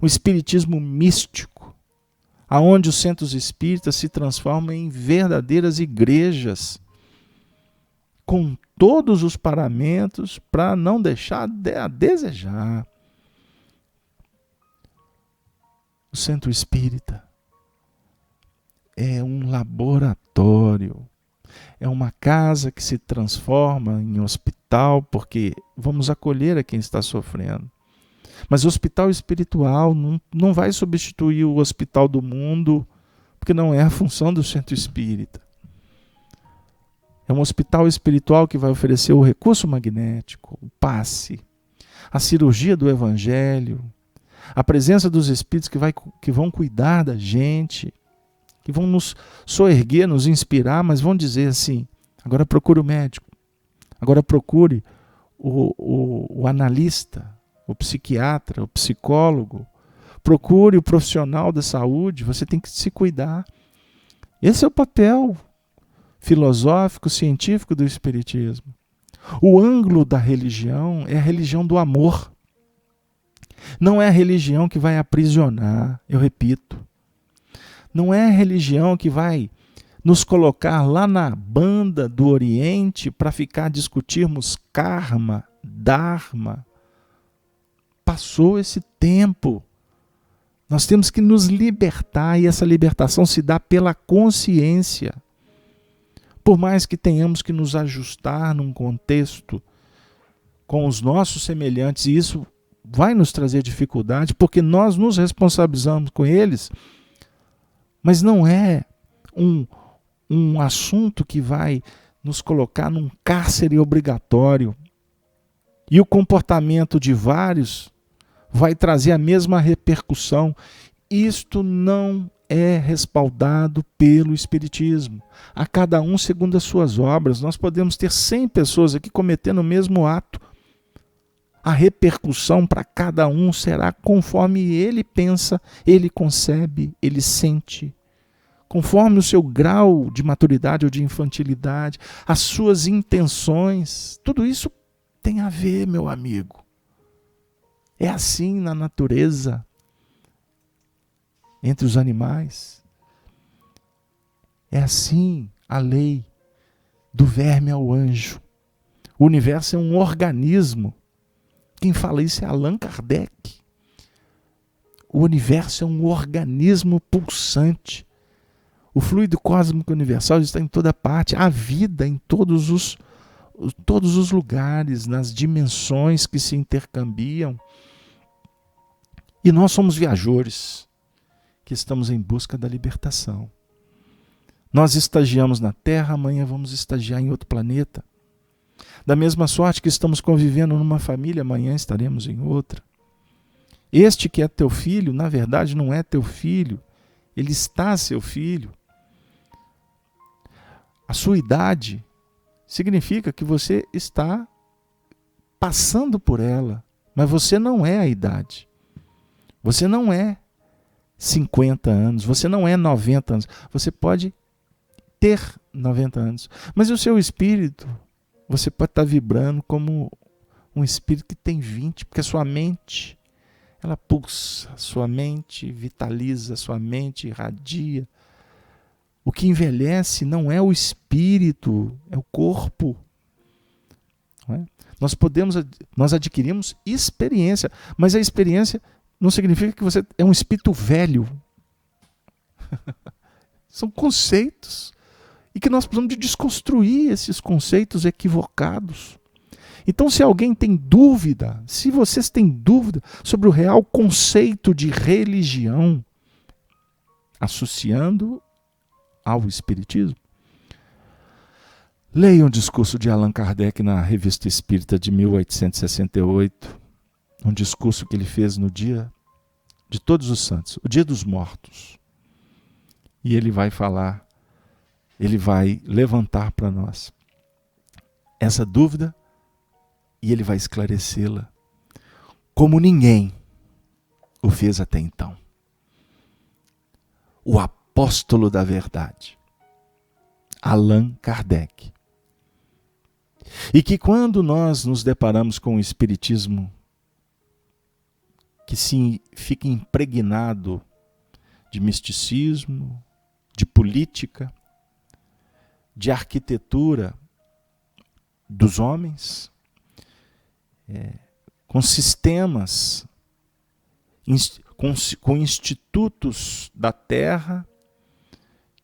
O espiritismo místico, aonde os centros espíritas se transformam em verdadeiras igrejas, com todos os paramentos para não deixar a desejar. O centro espírita é um laboratório, é uma casa que se transforma em hospital, porque vamos acolher a quem está sofrendo. Mas o hospital espiritual não vai substituir o hospital do mundo, porque não é a função do centro espírita. É um hospital espiritual que vai oferecer o recurso magnético, o passe, a cirurgia do Evangelho, a presença dos Espíritos que vão cuidar da gente, que vão nos soerguer, nos inspirar, mas vão dizer assim, agora procure o médico, agora procure o analista, o psiquiatra, o psicólogo, procure o profissional da saúde, você tem que se cuidar. Esse é o papel filosófico, científico do Espiritismo. O ângulo da religião é a religião do amor. Não é a religião que vai aprisionar, eu repito. Não é a religião que vai nos colocar lá na banda do Oriente para discutirmos karma, dharma. Passou esse tempo. Nós temos que nos libertar, e essa libertação se dá pela consciência. Por mais que tenhamos que nos ajustar num contexto com os nossos semelhantes, e isso vai nos trazer dificuldade, porque nós nos responsabilizamos com eles, mas não é um assunto que vai nos colocar num cárcere obrigatório. E o comportamento de vários vai trazer a mesma repercussão. Isto não é respaldado pelo Espiritismo. A cada um segundo as suas obras. Nós podemos ter 100 pessoas aqui cometendo o mesmo ato. A repercussão para cada um será conforme ele pensa, ele concebe, ele sente. Conforme o seu grau de maturidade ou de infantilidade, as suas intenções. Tudo isso tem a ver, meu amigo. É assim na natureza, entre os animais. É assim a lei do verme ao anjo. O universo é um organismo. Quem fala isso é Allan Kardec. O universo é um organismo pulsante. O fluido cósmico universal está em toda parte. A vida em todos os lugares, nas dimensões que se intercambiam. E nós somos viajores que estamos em busca da libertação. Nós estagiamos na Terra, amanhã vamos estagiar em outro planeta. Da mesma sorte que estamos convivendo numa família, amanhã estaremos em outra. Este que é teu filho, na verdade não é teu filho, ele está seu filho. A sua idade significa que você está passando por ela, mas você não é a idade. Você não é 50 anos, você não é 90 anos. Você pode ter 90 anos, mas o seu espírito você pode estar vibrando como um espírito que tem 20, porque a sua mente, ela pulsa, a sua mente vitaliza, a sua mente irradia. O que envelhece não é o espírito, é o corpo. Não é? Nós adquirimos experiência, mas a experiência não significa que você é um espírito velho. São conceitos. E que nós precisamos de desconstruir esses conceitos equivocados. Então, se alguém tem dúvida, se vocês têm dúvida sobre o real conceito de religião, associando ao Espiritismo, leiam o discurso de Allan Kardec na Revista Espírita de 1868, um discurso que ele fez no dia de Todos os Santos, o dia dos mortos. E ele vai falar, ele vai levantar para nós essa dúvida e ele vai esclarecê-la como ninguém o fez até então. O apóstolo da verdade, Allan Kardec. E que quando nós nos deparamos com o Espiritismo que fica impregnado de misticismo, de política, de arquitetura dos homens, com sistemas, com institutos da terra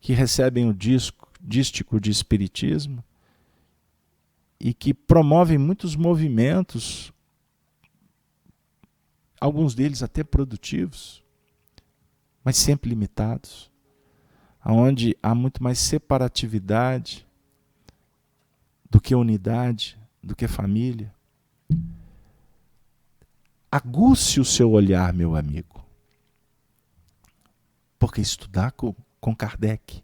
que recebem o dístico de espiritismo e que promovem muitos movimentos, alguns deles até produtivos, mas sempre limitados, onde há muito mais separatividade do que unidade, do que família. Aguce o seu olhar, meu amigo, porque estudar com Kardec,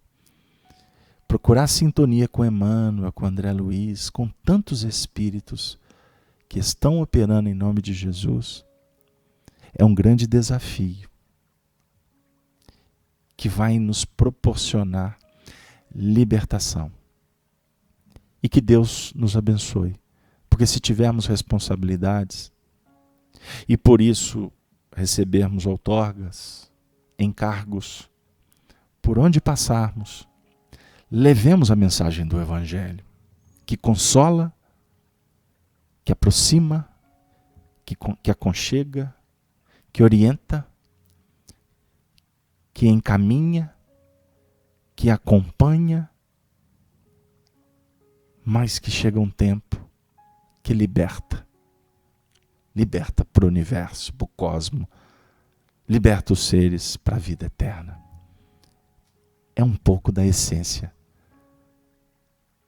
procurar sintonia com Emmanuel, com André Luiz, com tantos espíritos que estão operando em nome de Jesus, é um grande desafio que vai nos proporcionar libertação. E que Deus nos abençoe, porque se tivermos responsabilidades e por isso recebermos outorgas, encargos, por onde passarmos, levemos a mensagem do Evangelho, que consola, que aproxima, que aconchega, que orienta, que encaminha, que acompanha, mas que chega um tempo que liberta para o universo, para o cosmos, liberta os seres para a vida eterna. É um pouco da essência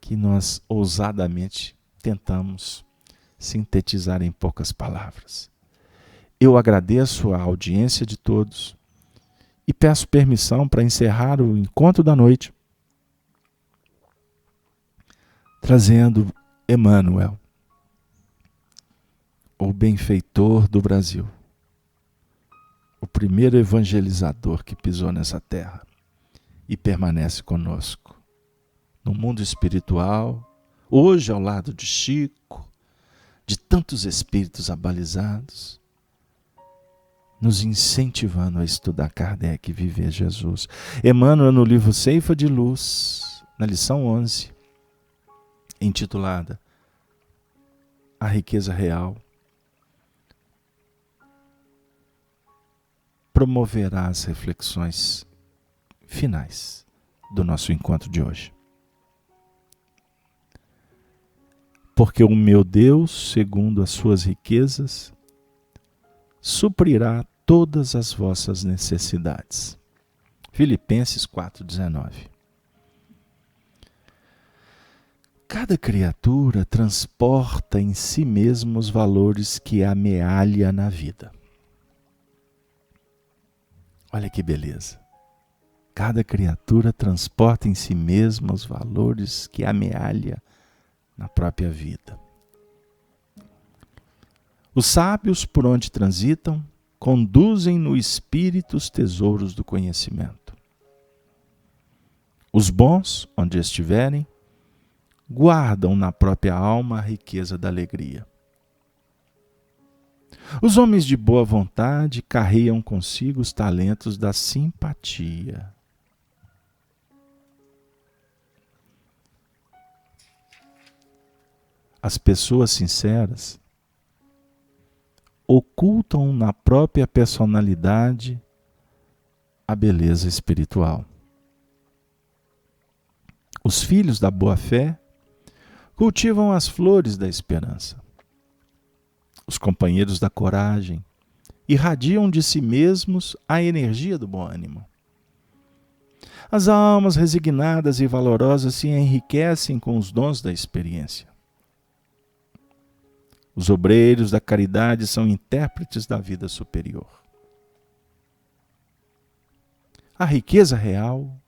que nós ousadamente tentamos sintetizar em poucas palavras. Eu agradeço a audiência de todos e peço permissão para encerrar o encontro da noite trazendo Emmanuel, o benfeitor do Brasil, o primeiro evangelizador que pisou nessa terra e permanece conosco no mundo espiritual, hoje ao lado de Chico, de tantos espíritos abalizados, nos incentivando a estudar Kardec e viver Jesus. Emmanuel, no livro Ceifa de Luz, na lição 11, intitulada A Riqueza Real, promoverá as reflexões finais do nosso encontro de hoje. Porque o meu Deus, segundo as suas riquezas, suprirá todas as vossas necessidades. Filipenses 4,19. Cada criatura transporta em si mesma os valores que amealha na vida. Olha que beleza. Cada criatura transporta em si mesma os valores que amealha na própria vida. Os sábios, por onde transitam, conduzem no espírito os tesouros do conhecimento. Os bons, onde estiverem, guardam na própria alma a riqueza da alegria. Os homens de boa vontade carregam consigo os talentos da simpatia. As pessoas sinceras ocultam na própria personalidade a beleza espiritual. Os filhos da boa-fé cultivam as flores da esperança. Os companheiros da coragem irradiam de si mesmos a energia do bom ânimo. As almas resignadas e valorosas se enriquecem com os dons da experiência. Os obreiros da caridade são intérpretes da vida superior. A riqueza real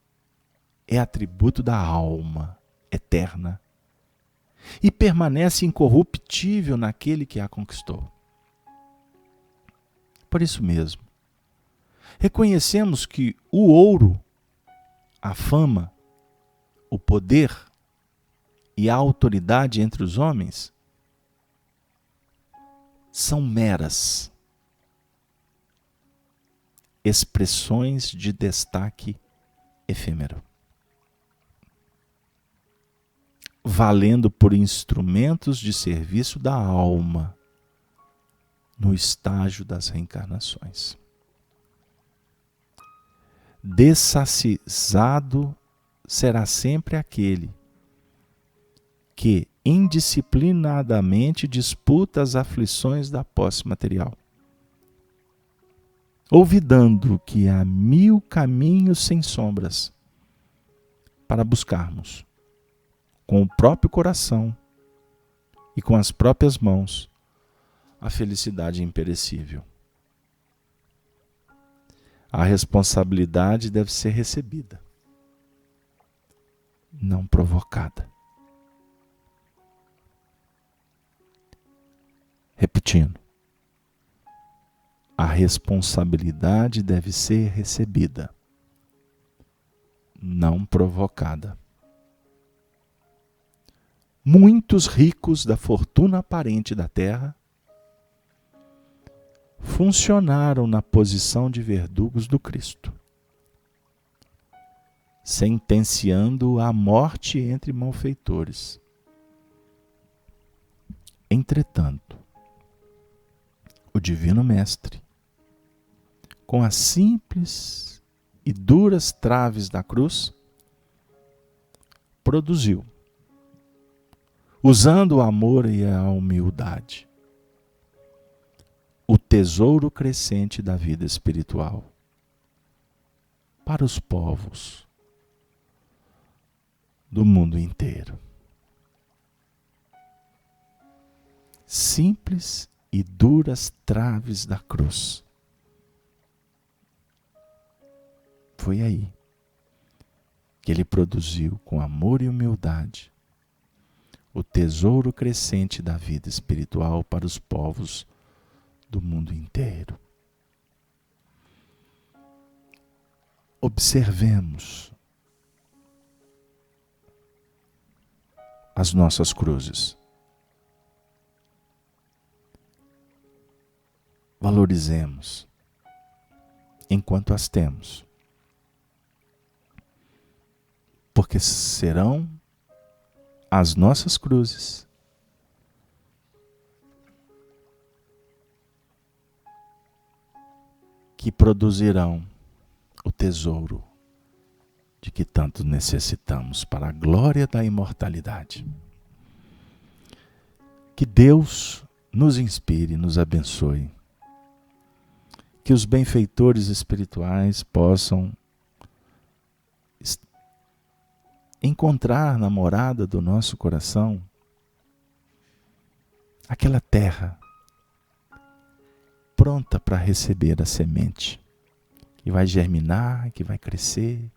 é atributo da alma eterna e permanece incorruptível naquele que a conquistou. Por isso mesmo, reconhecemos que o ouro, a fama, o poder e a autoridade entre os homens são meras expressões de destaque efêmero, valendo por instrumentos de serviço da alma no estágio das reencarnações. Dessacizado será sempre aquele que indisciplinadamente disputa as aflições da posse material, olvidando que há 1000 caminhos sem sombras para buscarmos, com o próprio coração e com as próprias mãos, a felicidade imperecível. A responsabilidade deve ser recebida, não provocada. Repetindo, a responsabilidade deve ser recebida, não provocada. Muitos ricos da fortuna aparente da terra funcionaram na posição de verdugos do Cristo, sentenciando a morte entre malfeitores. Entretanto, o Divino Mestre, com as simples e duras traves da cruz, produziu, usando o amor e a humildade, o tesouro crescente da vida espiritual para os povos do mundo inteiro. Simples e duras traves da cruz. Foi aí que ele produziu com amor e humildade o tesouro crescente da vida espiritual para os povos do mundo inteiro. Observemos as nossas cruzes. Valorizemos enquanto as temos, porque serão as nossas cruzes que produzirão o tesouro de que tanto necessitamos para a glória da imortalidade. Que Deus nos inspire, nos abençoe. Que os benfeitores espirituais possam encontrar na morada do nosso coração aquela terra pronta para receber a semente, que vai germinar, que vai crescer,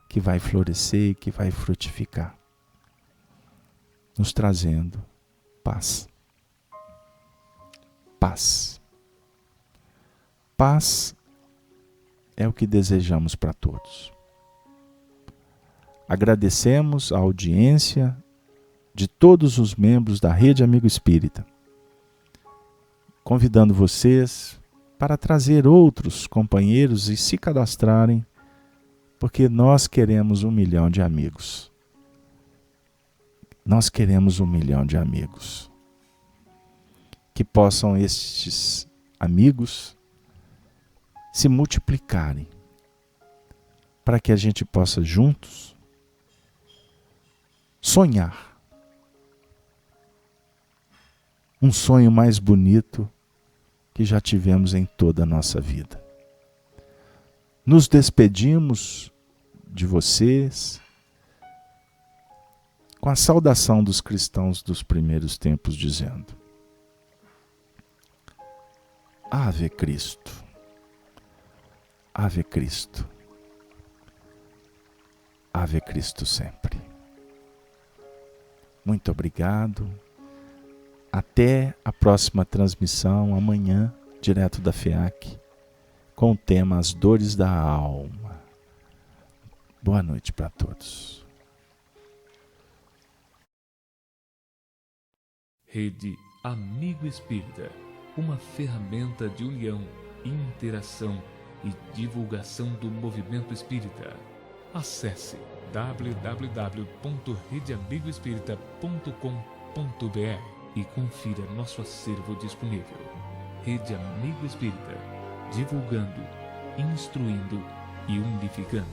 que vai florescer, que vai frutificar, nos trazendo paz. Paz. Paz é o que desejamos para todos. Agradecemos a audiência de todos os membros da Rede Amigo Espírita, convidando vocês para trazer outros companheiros e se cadastrarem, porque nós queremos 1 milhão de amigos. Nós queremos 1 milhão de amigos. Que possam estes amigos se multiplicarem, para que a gente possa juntos sonhar um sonho mais bonito que já tivemos em toda a nossa vida. Nos despedimos de vocês com a saudação dos cristãos dos primeiros tempos, dizendo: Ave Cristo, Ave Cristo, Ave Cristo sempre. Muito obrigado. Até a próxima transmissão, amanhã, direto da FEAC, com o tema As Dores da Alma. Boa noite para todos. Rede Amigo Espírita, uma ferramenta de união, interação e divulgação do movimento espírita. Acesse www.redeamigoespírita.com.br e confira nosso acervo disponível. Rede Amigo Espírita, divulgando, instruindo e unificando.